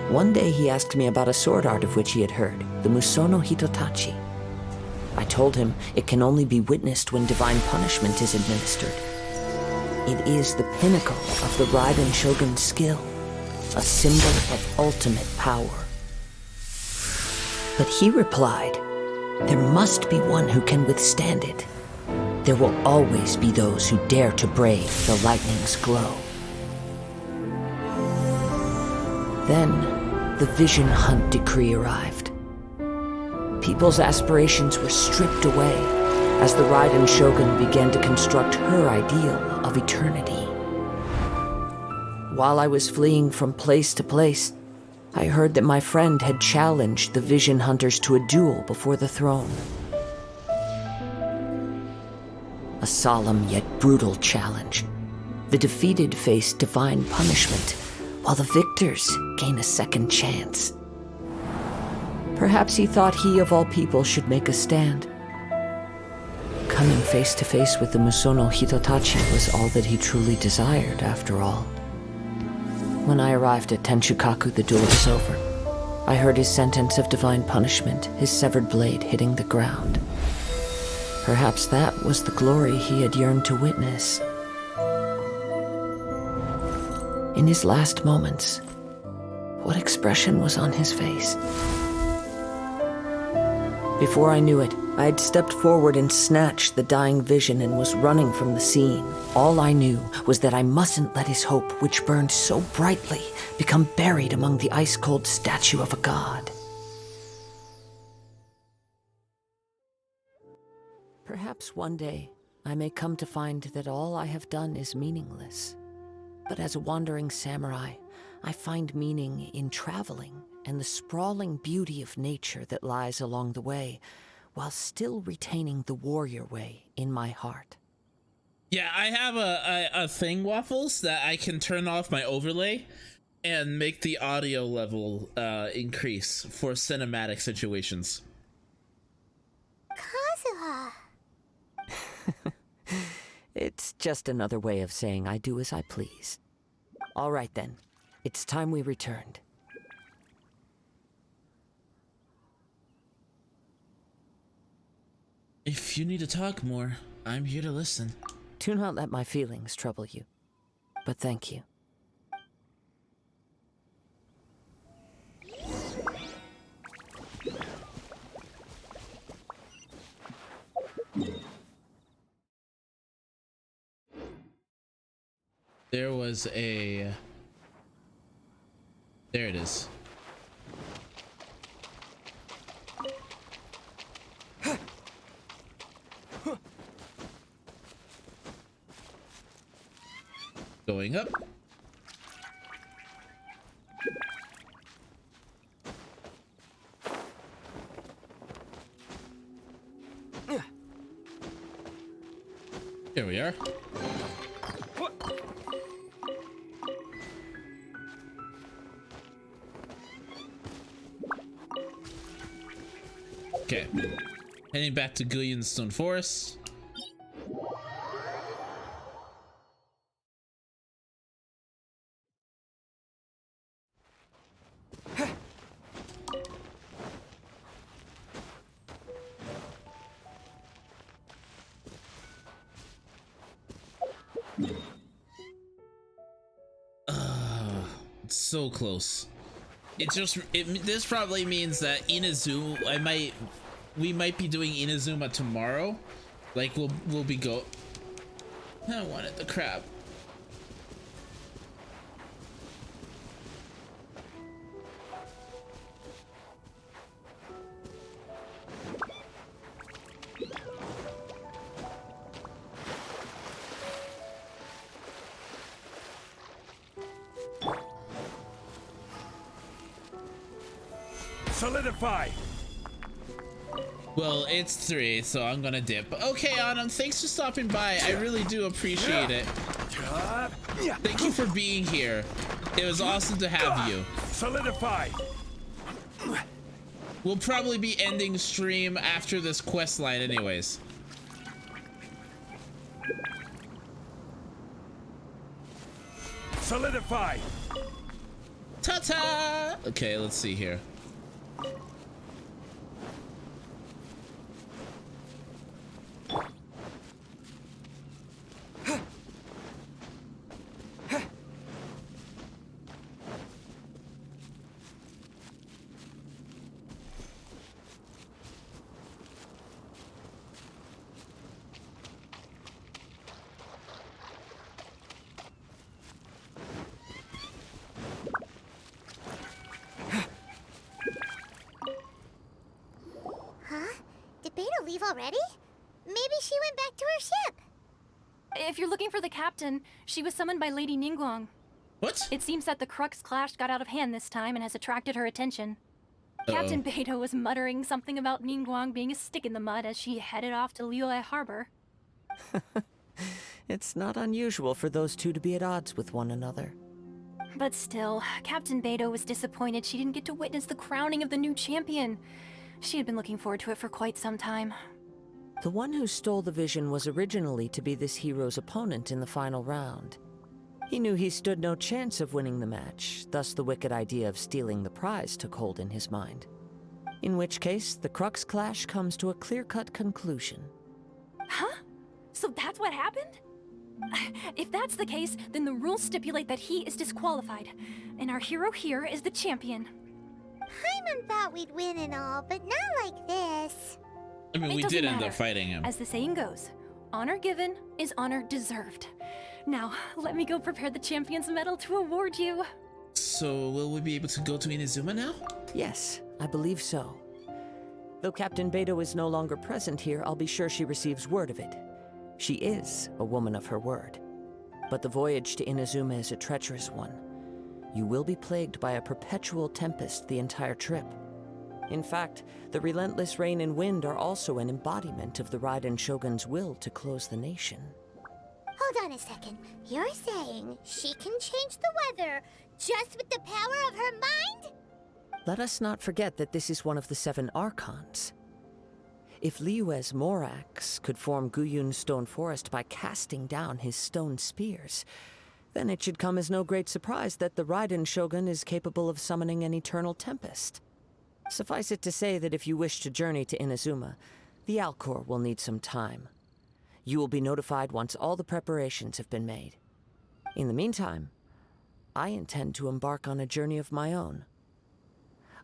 One day he asked me about a sword art of which he had heard, the Musono Hitotachi. I told him it can only be witnessed when divine punishment is administered. It is the pinnacle of the Raiden Shogun's skill, a symbol of ultimate power. But he replied, there must be one who can withstand it. There will always be those who dare to brave the lightning's glow. Then, the Vision Hunt decree arrived. People's aspirations were stripped away as the Raiden Shogun began to construct her ideal of eternity. While I was fleeing from place to place, I heard that my friend had challenged the Vision Hunters to a duel before the throne. A solemn yet brutal challenge. The defeated face divine punishment, while the victors gain a second chance. Perhaps he thought he of all people should make a stand. Coming face to face with the Musono Hitotachi was all that he truly desired, after all. When I arrived at Tenshukaku, the duel was over. I heard his sentence of divine punishment, his severed blade hitting the ground. Perhaps that was the glory he had yearned to witness. In his last moments, what expression was on his face? Before I knew it, I had stepped forward and snatched the dying vision and was running from the scene. All I knew was that I mustn't let his hope, which burned so brightly, become buried among the ice-cold statue of a god. Perhaps one day, I may come to find that all I have done is meaningless. But as a wandering samurai, I find meaning in traveling and the sprawling beauty of nature that lies along the way, while still retaining the warrior way in my heart. Yeah, I have a thing, Waffles, that I can turn off my overlay and make the audio level increase for cinematic situations. Kazuha. It's just another way of saying I do as I please. All right then, it's time we returned. If you need to talk more, I'm here to listen. Do not let my feelings trouble you, but thank you. was a... There it is. Going up. Here we are. Okay. Heading back to Guyun Stone Forest. So close. This probably means that Inazuma, we might be doing Inazuma tomorrow. Like we'll be I wanted the crab. Solidify. Well, it's 3, so I'm gonna dip. Okay, Anam, thanks for stopping by. I really do appreciate it. Thank you for being here. It was awesome to have you. Solidify. We'll probably be ending stream after this quest line anyways. Solidify. Ta-ta! Okay, let's see here. Already? Maybe she went back to her ship. If you're looking for the captain, she was summoned by Lady Ningguang. What? It seems that the Crux clash got out of hand this time and has attracted her attention. Captain Beidou was muttering something about Ningguang being a stick in the mud as she headed off to Liyue Harbor. It's not unusual for those two to be at odds with one another. But still, Captain Beidou was disappointed she didn't get to witness the crowning of the new champion. She had been looking forward to it for quite some time. The one who stole the vision was originally to be this hero's opponent in the final round. He knew he stood no chance of winning the match, thus the wicked idea of stealing the prize took hold in his mind. In which case, the Crux clash comes to a clear-cut conclusion. Huh? So that's what happened? If that's the case, then the rules stipulate that he is disqualified, and our hero here is the champion. Paimon thought we'd win and all, but not like this. I mean, we did end up fighting him. As the saying goes, honor given is honor deserved. Now, let me go prepare the champion's medal to award you. So, will we be able to go to Inazuma now? Yes, I believe so. Though Captain Beidou is no longer present here, I'll be sure she receives word of it. She is a woman of her word. But the voyage to Inazuma is a treacherous one. You will be plagued by a perpetual tempest the entire trip. In fact, the relentless rain and wind are also an embodiment of the Raiden Shogun's will to close the nation. Hold on a second. You're saying she can change the weather just with the power of her mind? Let us not forget that this is one of the 7 Archons. If Liyue's Morax could form Guyun's stone forest by casting down his stone spears, then it should come as no great surprise that the Raiden Shogun is capable of summoning an eternal tempest. Suffice it to say that if you wish to journey to Inazuma, the Alcor will need some time. You will be notified once all the preparations have been made. In the meantime, I intend to embark on a journey of my own.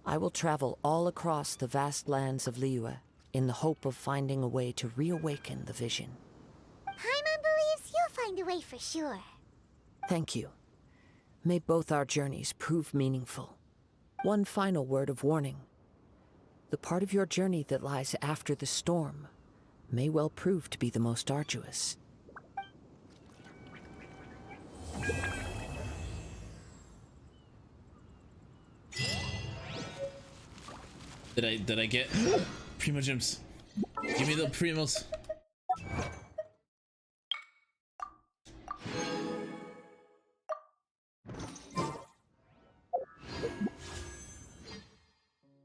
I will travel all across the vast lands of Liyue in the hope of finding a way to reawaken the vision. Paimon believes you'll find a way for sure. Thank you. May both our journeys prove meaningful. One final word of warning. The part of your journey that lies after the storm may well prove to be the most arduous. Did I get Primo Gems? Give me the Primos.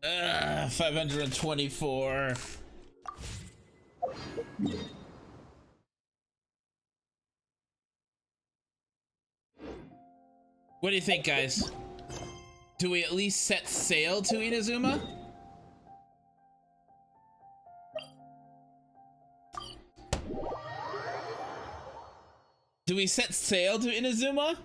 Ugh, 524. What do you think, guys? Do we at least set sail to Inazuma? Do we set sail to Inazuma?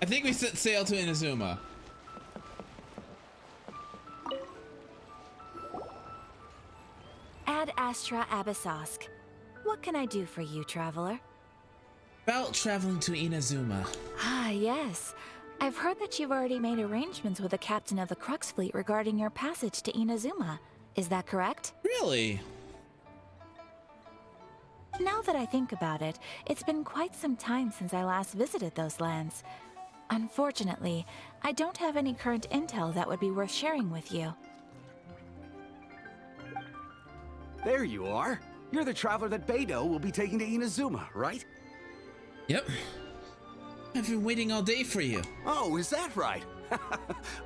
I think we set sail to Inazuma. Ad Astra Abyssosk. What can I do for you, traveler? About traveling to Inazuma. Ah, yes. I've heard that you've already made arrangements with the captain of the Crux fleet regarding your passage to Inazuma. Is that correct? Really? Now that I think about it, it's been quite some time since I last visited those lands. Unfortunately, I don't have any current intel that would be worth sharing with you. There you are. You're the traveler that Beidou will be taking to Inazuma, right? Yep. I've been waiting all day for you. Oh, is that right?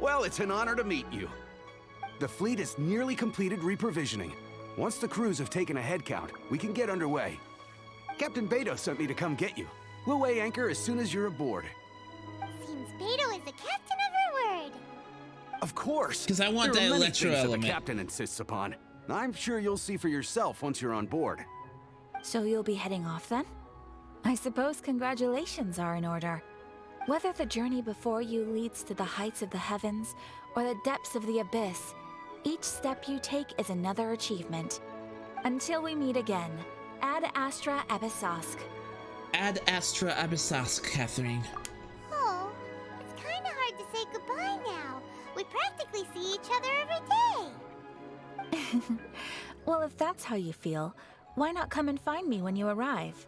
Well, it's an honor to meet you. The fleet is nearly completed reprovisioning. Once the crews have taken a head count, we can get underway. Captain Beidou sent me to come get you. We'll weigh anchor as soon as you're aboard. Seems Beidou is the captain of her word. Of course. Because I want There that are many electro things that element. the captain insists upon. I'm sure you'll see for yourself once you're on board. So you'll be heading off then? I suppose congratulations are in order. Whether the journey before you leads to the heights of the heavens or the depths of the abyss, each step you take is another achievement. Until we meet again, Ad Astra Abyssosk. Ad Astra Abyssosk, Catherine. Oh, it's kinda hard to say goodbye now. We practically see each other every day. Well, if that's how you feel, why not come and find me when you arrive?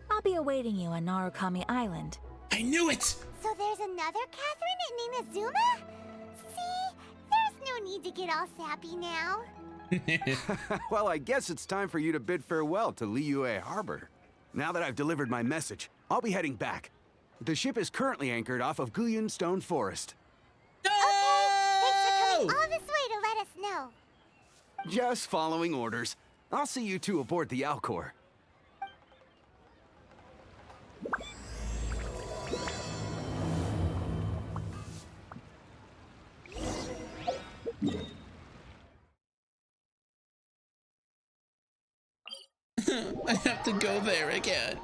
I'll be awaiting you on Narukami Island. I knew it! So there's another Catherine in Inazuma? See? There's no need to get all sappy now. Well, I guess it's time for you to bid farewell to Liyue Harbor. Now that I've delivered my message, I'll be heading back. The ship is currently anchored off of Guyun Stone Forest. No! Thanks for coming all this way to let us know. Just following orders. I'll see you two aboard the Alcor. I have to go there again.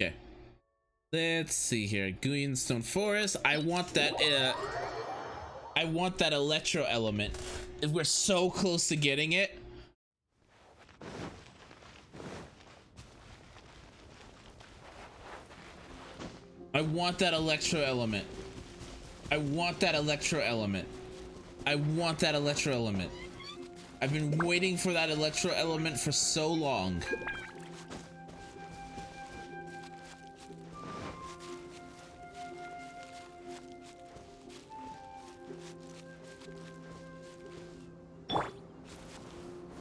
Okay. Let's see here. Guyun Stone Forest. I want that electro element. If we're so close to getting it. I want that electro element. I want that electro element. I want that electro element. I've been waiting for that electro element for so long.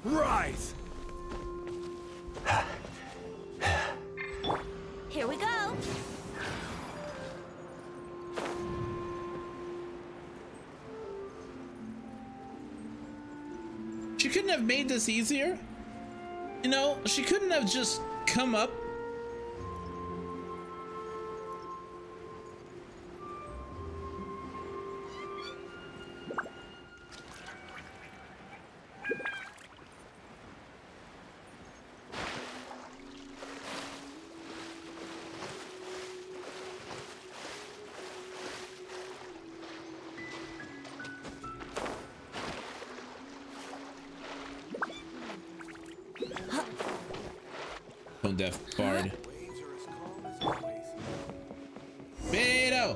Right! Here we go. She couldn't have made this easier. You know, she couldn't have just come up. Tone deaf bard. Beto!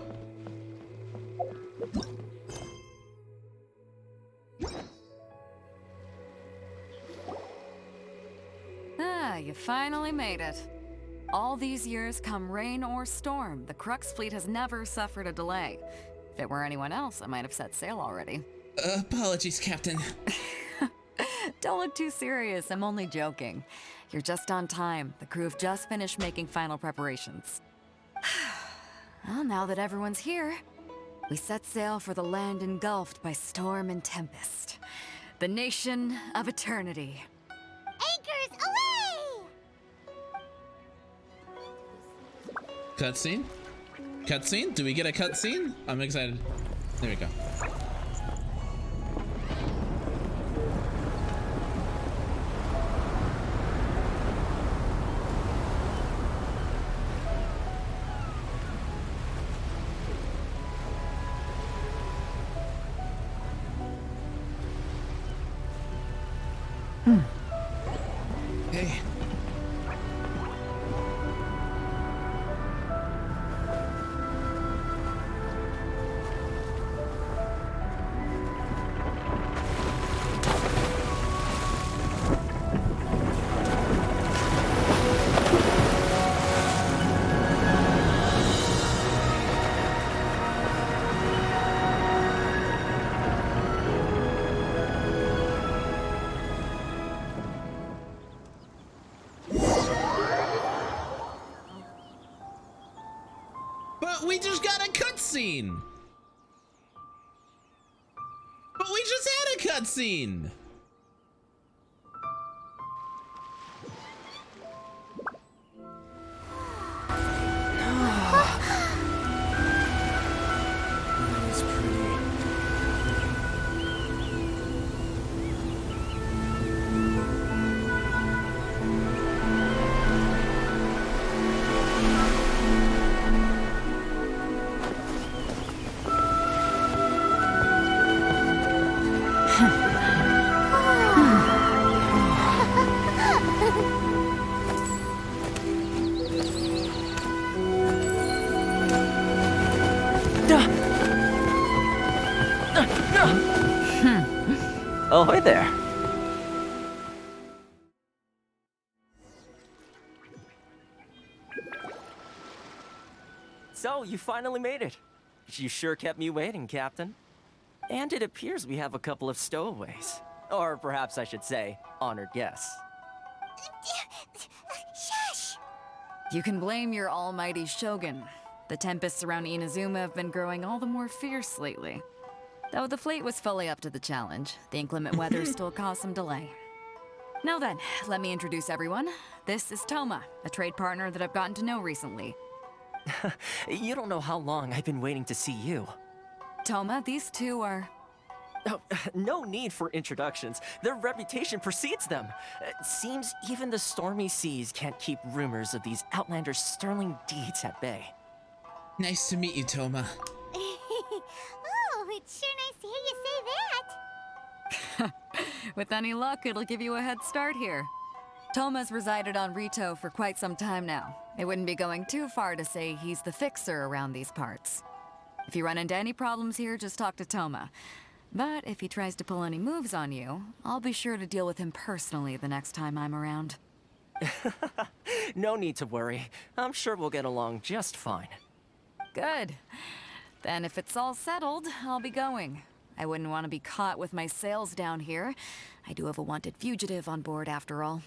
Ah, you finally made it. All these years, come rain or storm, the Crux fleet has never suffered a delay. If it were anyone else, I might have set sail already. Apologies, Captain. Don't look too serious, I'm only joking. You're just on time. The crew have just finished making final preparations. Well, now that everyone's here, we set sail for the land engulfed by storm and tempest. The nation of eternity. Anchors away! Cutscene? Cutscene? Do we get a cutscene? I'm excited. There we go. Hey. But we just got a cutscene. But we just had a cutscene. Oh, hi there. So, you finally made it. You sure kept me waiting, Captain. And it appears we have a couple of stowaways. Or perhaps I should say, honored guests. Shush! You can blame your almighty Shogun. The tempests around Inazuma have been growing all the more fierce lately. Though the fleet was fully up to the challenge, the inclement weather still caused some delay. Now then, let me introduce everyone. This is Toma, a trade partner that I've gotten to know recently. You don't know how long I've been waiting to see you. Toma, these two are... Oh, no need for introductions. Their reputation precedes them. Seems even the stormy seas can't keep rumors of these outlanders' sterling deeds at bay. Nice to meet you, Toma. Oh, it's sure nice to hear you say that. With any luck, it'll give you a head start here. Toma's resided on Rito for quite some time now. It wouldn't be going too far to say he's the fixer around these parts. If you run into any problems here, just talk to Toma. But if he tries to pull any moves on you, I'll be sure to deal with him personally the next time I'm around. No need to worry. I'm sure we'll get along just fine. Good. Then if it's all settled, I'll be going. I wouldn't want to be caught with my sails down here. I do have a wanted fugitive on board after all.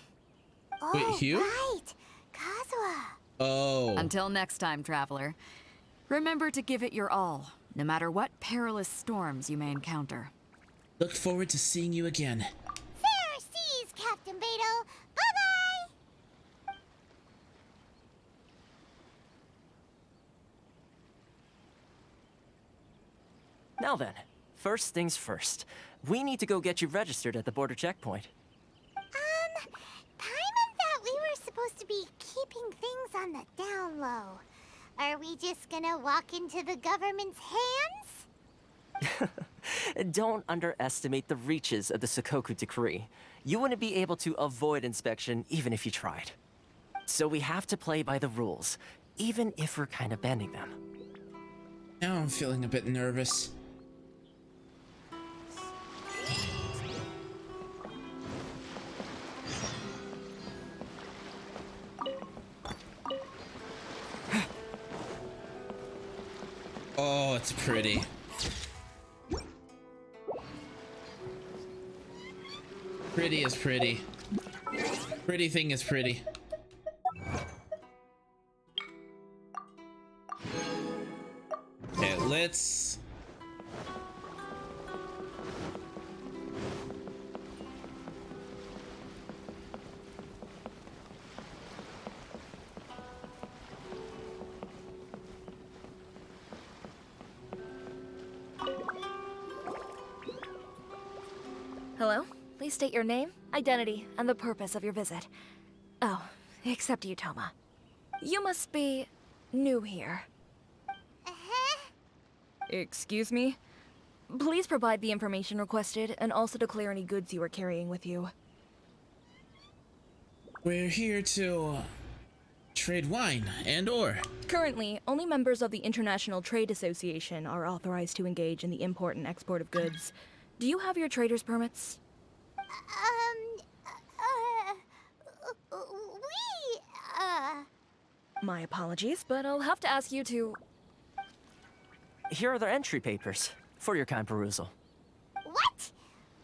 Oh, wait, Hugh? Right. Kazuha. Oh. Until next time, traveler. Remember to give it your all, no matter what perilous storms you may encounter. Look forward to seeing you again. Fair seas, Captain Beto. Bye-bye. Now then, first things first. We need to go get you registered at the border checkpoint. Paimon thought we were supposed to be keeping things on the down low. Are we just gonna walk into the government's hands? Don't underestimate the reaches of the Sakoku Decree. You wouldn't be able to avoid inspection even if you tried. So we have to play by the rules, even if we're kind of bending them. Now I'm feeling a bit nervous. Oh, it's pretty. Pretty is pretty. Pretty thing is pretty. Okay, let's... Hello? Please state your name, identity, and the purpose of your visit. Oh, except you, Toma. You must be new here. Excuse me? Please provide the information requested and also declare any goods you are carrying with you. We're here to trade wine and ore. Currently, only members of the International Trade Association are authorized to engage in the import and export of goods. Do you have your trader's permits? My apologies, but I'll have to ask you to... Here are their entry papers, for your kind perusal. What?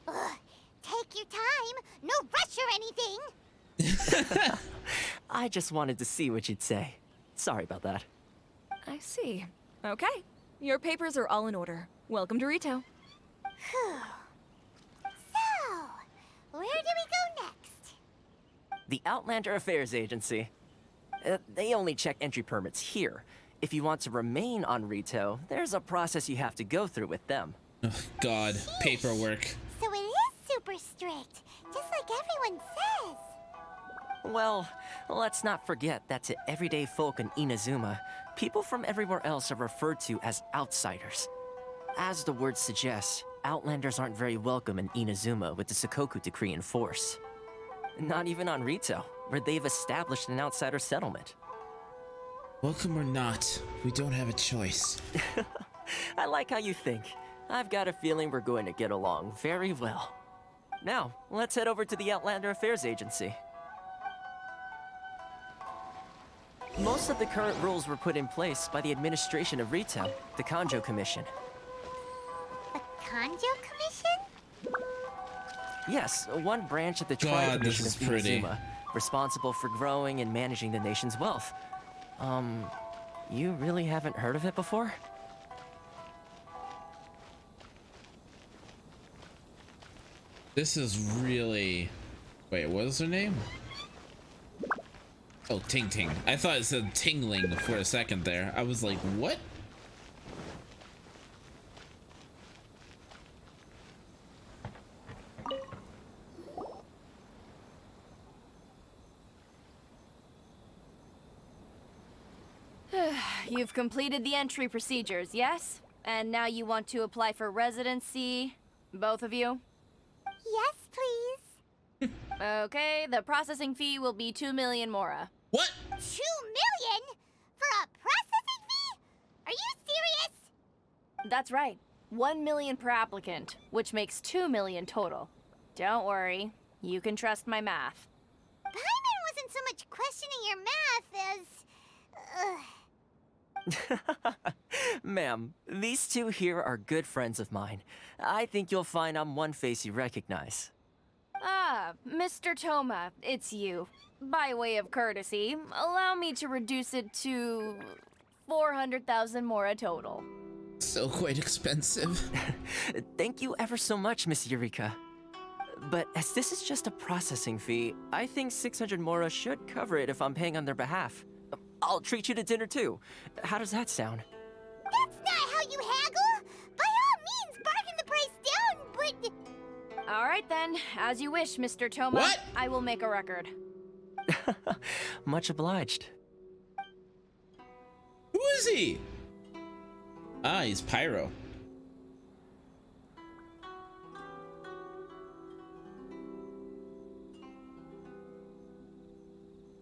Ugh, take your time. No rush or anything. I just wanted to see what you'd say. Sorry about that. I see. Okay. Your papers are all in order. Welcome to Rito. Whew. So, where do we go next? The Outlander Affairs Agency. They only check entry permits here. If you want to remain on Rito, there's a process you have to go through with them. Oh, God, paperwork. So it is super strict, just like everyone says. Well, let's not forget that to everyday folk in Inazuma, people from everywhere else are referred to as outsiders. As the word suggests, Outlanders aren't very welcome in Inazuma with the Sakoku Decree in force. Not even on Rito, where they've established an outsider settlement. Welcome or not, we don't have a choice. I like how you think. I've got a feeling we're going to get along very well. Now, let's head over to the Outlander Affairs Agency. Most of the current rules were put in place by the administration of Rito, the Kanjo Commission. The Kanjo Commission? Yes, one branch of the God, Tribe Commission this of is pretty. Inazuma, responsible for growing and managing the nation's wealth. You really haven't heard of it before? This is really... Wait, what is her name? Oh, Ting Ting. I thought it said Tingling for a second there. I was like, what? You've completed the entry procedures, yes? And now you want to apply for residency? Both of you? Yes, please. Okay, the processing fee will be 2 million mora. What? 2 million? For a processing fee? Are you serious? That's right. 1 million per applicant, which makes 2 million total. Don't worry, you can trust my math. Paimon wasn't so much questioning your math as... Ma'am, these two here are good friends of mine. I think you'll find I'm one face you recognize. Ah, Mr. Toma, it's you. By way of courtesy, allow me to reduce it to 400,000 mora total. So quite expensive. Thank you ever so much, Miss Eureka. But as this is just a processing fee, I think 600 mora should cover it if I'm paying on their behalf. I'll treat you to dinner too. How does that sound? That's not how you haggle! By all means, bargain the price down, but... All right then, as you wish, Mr. Toma. What? I will make a record. Much obliged. Who is he? Ah, he's Pyro.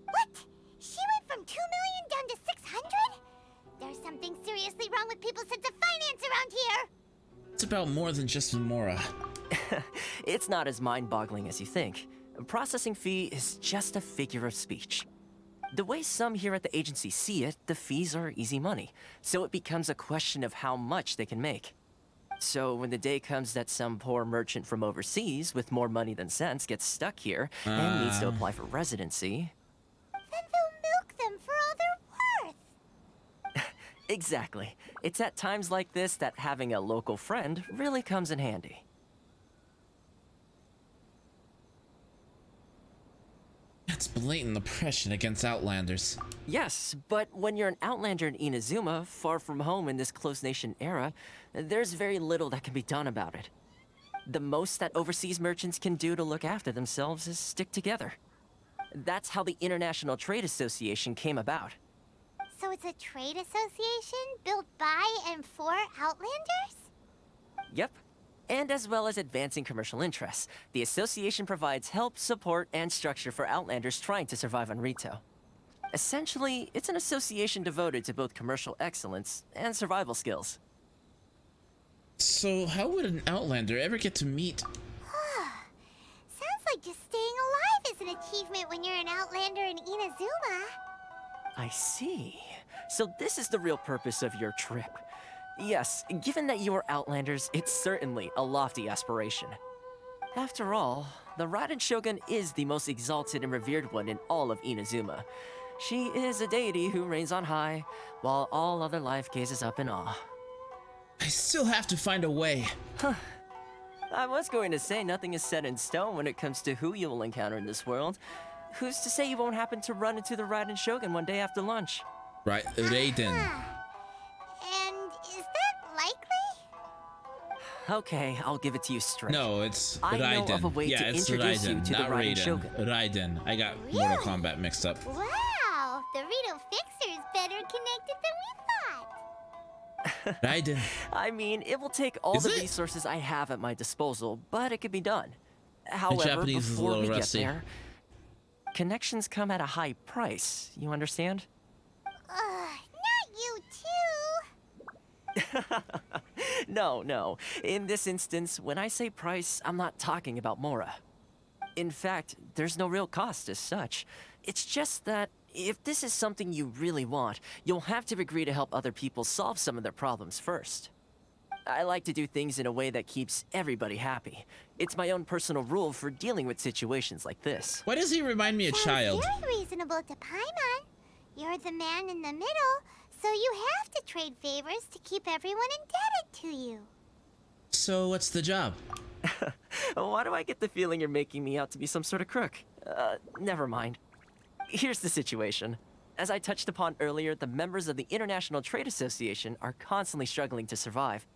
What? It's about more than just Mora. It's not as mind-boggling as you think. A processing fee is just a figure of speech. The way some here at the agency see it, the fees are easy money, so it becomes a question of how much they can make. So when the day comes that some poor merchant from overseas with more money than sense gets stuck here and needs to apply for residency... Then they'll milk them for all they're worth. Exactly. It's at times like this that having a local friend really comes in handy. That's blatant oppression against Outlanders. Yes, but when you're an Outlander in Inazuma, far from home in this closed nation era, there's very little that can be done about it. The most that overseas merchants can do to look after themselves is stick together. That's how the International Trade Association came about. So it's a trade association built by and for Outlanders? Yep. And as well as advancing commercial interests, the association provides help, support, and structure for Outlanders trying to survive on Rito. Essentially, it's an association devoted to both commercial excellence and survival skills. So how would an Outlander ever get to meet... Sounds like just staying alive is an achievement when you're an Outlander in Inazuma. I see. So this is the real purpose of your trip. Yes, given that you are Outlanders, it's certainly a lofty aspiration. After all, the Raiden Shogun is the most exalted and revered one in all of Inazuma. She is a deity who reigns on high, while all other life gazes up in awe. I still have to find a way. Huh. I was going to say nothing is set in stone when it comes to who you will encounter in this world. Who's to say you won't happen to run into the Raiden Shogun one day after lunch? Right, Raiden. And is that likely? Okay, I'll give it to you straight. No, it's I Raiden. know of a way yeah, to it's introduce Raiden, you to not the Raiden Raiden. Shogun. Raiden. I got Mortal Kombat mixed up. Wow, the Rito Fixer is better connected than we thought. Raiden. I mean, it will take all Is the it? resources I have at my disposal, but it can be done. However, Japanese is a before little we rusty. get there, connections come at a high price. You understand? Not you too. No. In this instance, when I say price, I'm not talking about Mora. In fact, there's no real cost as such. It's just that if this is something you really want, you'll have to agree to help other people solve some of their problems first. I like to do things in a way that keeps everybody happy. It's my own personal rule for dealing with situations like this. Why does he remind me of child? Very reasonable to Paimon. You're the man in the middle, so you have to trade favors to keep everyone indebted to you. So what's the job? Why do I get the feeling you're making me out to be some sort of crook? Never mind. Here's the situation. As I touched upon earlier, the members of the International Trade Association are constantly struggling to survive.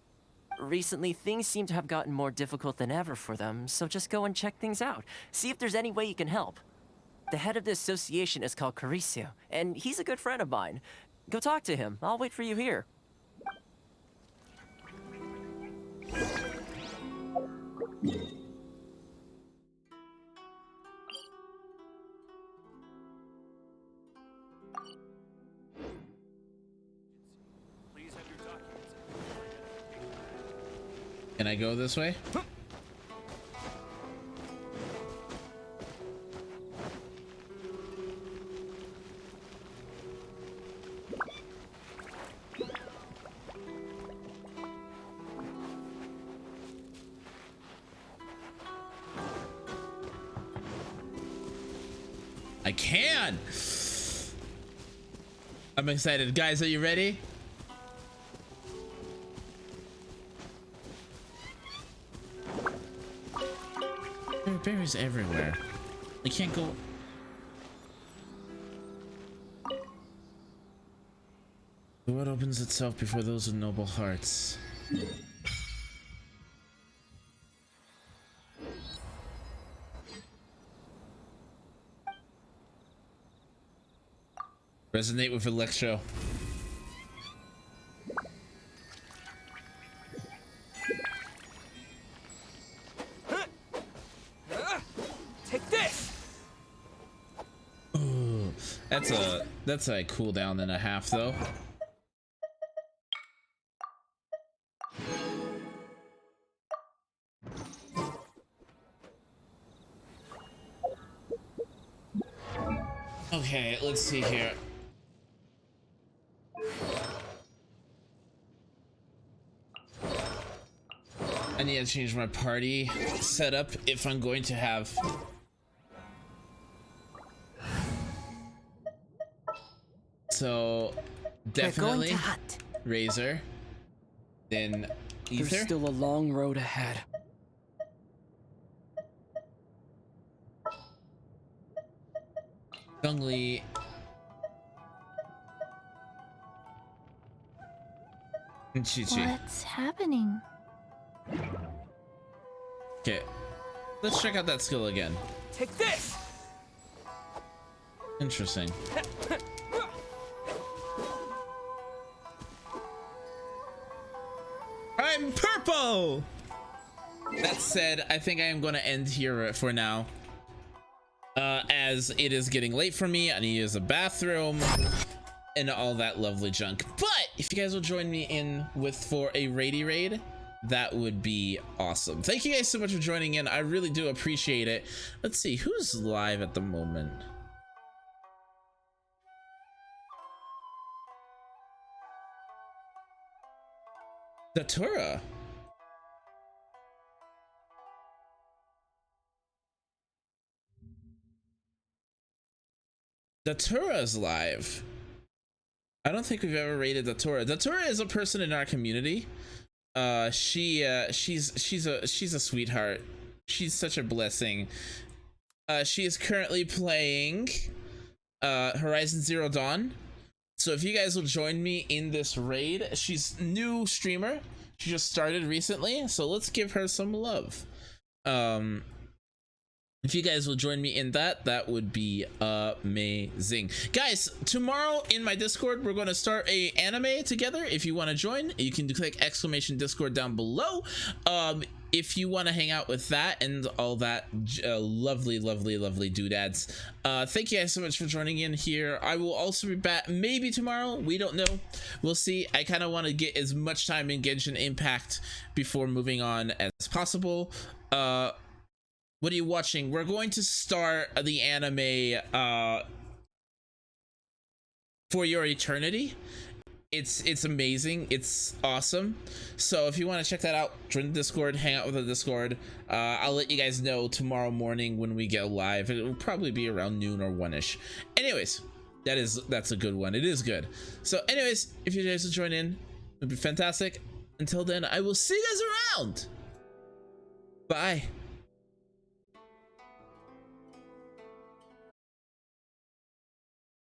Recently, things seem to have gotten more difficult than ever for them, so just go and check things out. See if there's any way you can help. The head of the association is called Carisio, and he's a good friend of mine. Go talk to him. I'll wait for you here. Can I go this way? I can! I'm excited. Guys, are you ready? There are berries everywhere. I can't go... The world opens itself before those with noble hearts. Resonate with Electro. Take this. Ooh, that's a cooldown and a half though. Okay, let's see here. I need to change my party setup if I'm going to have... So, definitely We're going to hunt. Razor, then Ether. There's still a long road ahead. Zhongli. And Chi-Chi. What's happening? Okay, let's check out that skill again. Take this! Interesting. I'm purple! That said, I think I am going to end here for now. As it is getting late for me, I need to use the bathroom and all that lovely junk. But if you guys will join me in for a raid raid, that would be awesome. Thank you guys so much for joining in. I really do appreciate it. Let's see, who's live at the moment? Datura. Datura's live. I don't think we've ever rated Datura. Datura is a person in our community. She's a sweetheart. She's such a blessing. She is currently playing Horizon Zero Dawn. So if you guys will join me in this raid, she's new streamer. She just started recently, so let's give her some love. If you guys will join me in that, that would be amazing. Guys, tomorrow in my Discord, we're going to start a anime together. If you want to join, you can click !Discord down below. If you want to hang out with that and all that lovely doodads. Thank you guys so much for joining in here. I will also be back maybe tomorrow. We don't know. We'll see. I kind of want to get as much time in Genshin Impact before moving on as possible. What are you watching? We're going to start the anime For Your Eternity. It's amazing. It's awesome. So if you want to check that out, join the Discord, hang out with the Discord. I'll let you guys know tomorrow morning when we go live. It will probably be around noon or 1ish. Anyways, that's a good one. It is good. So anyways, if you guys will join in, it would be fantastic. Until then, I will see you guys around. Bye.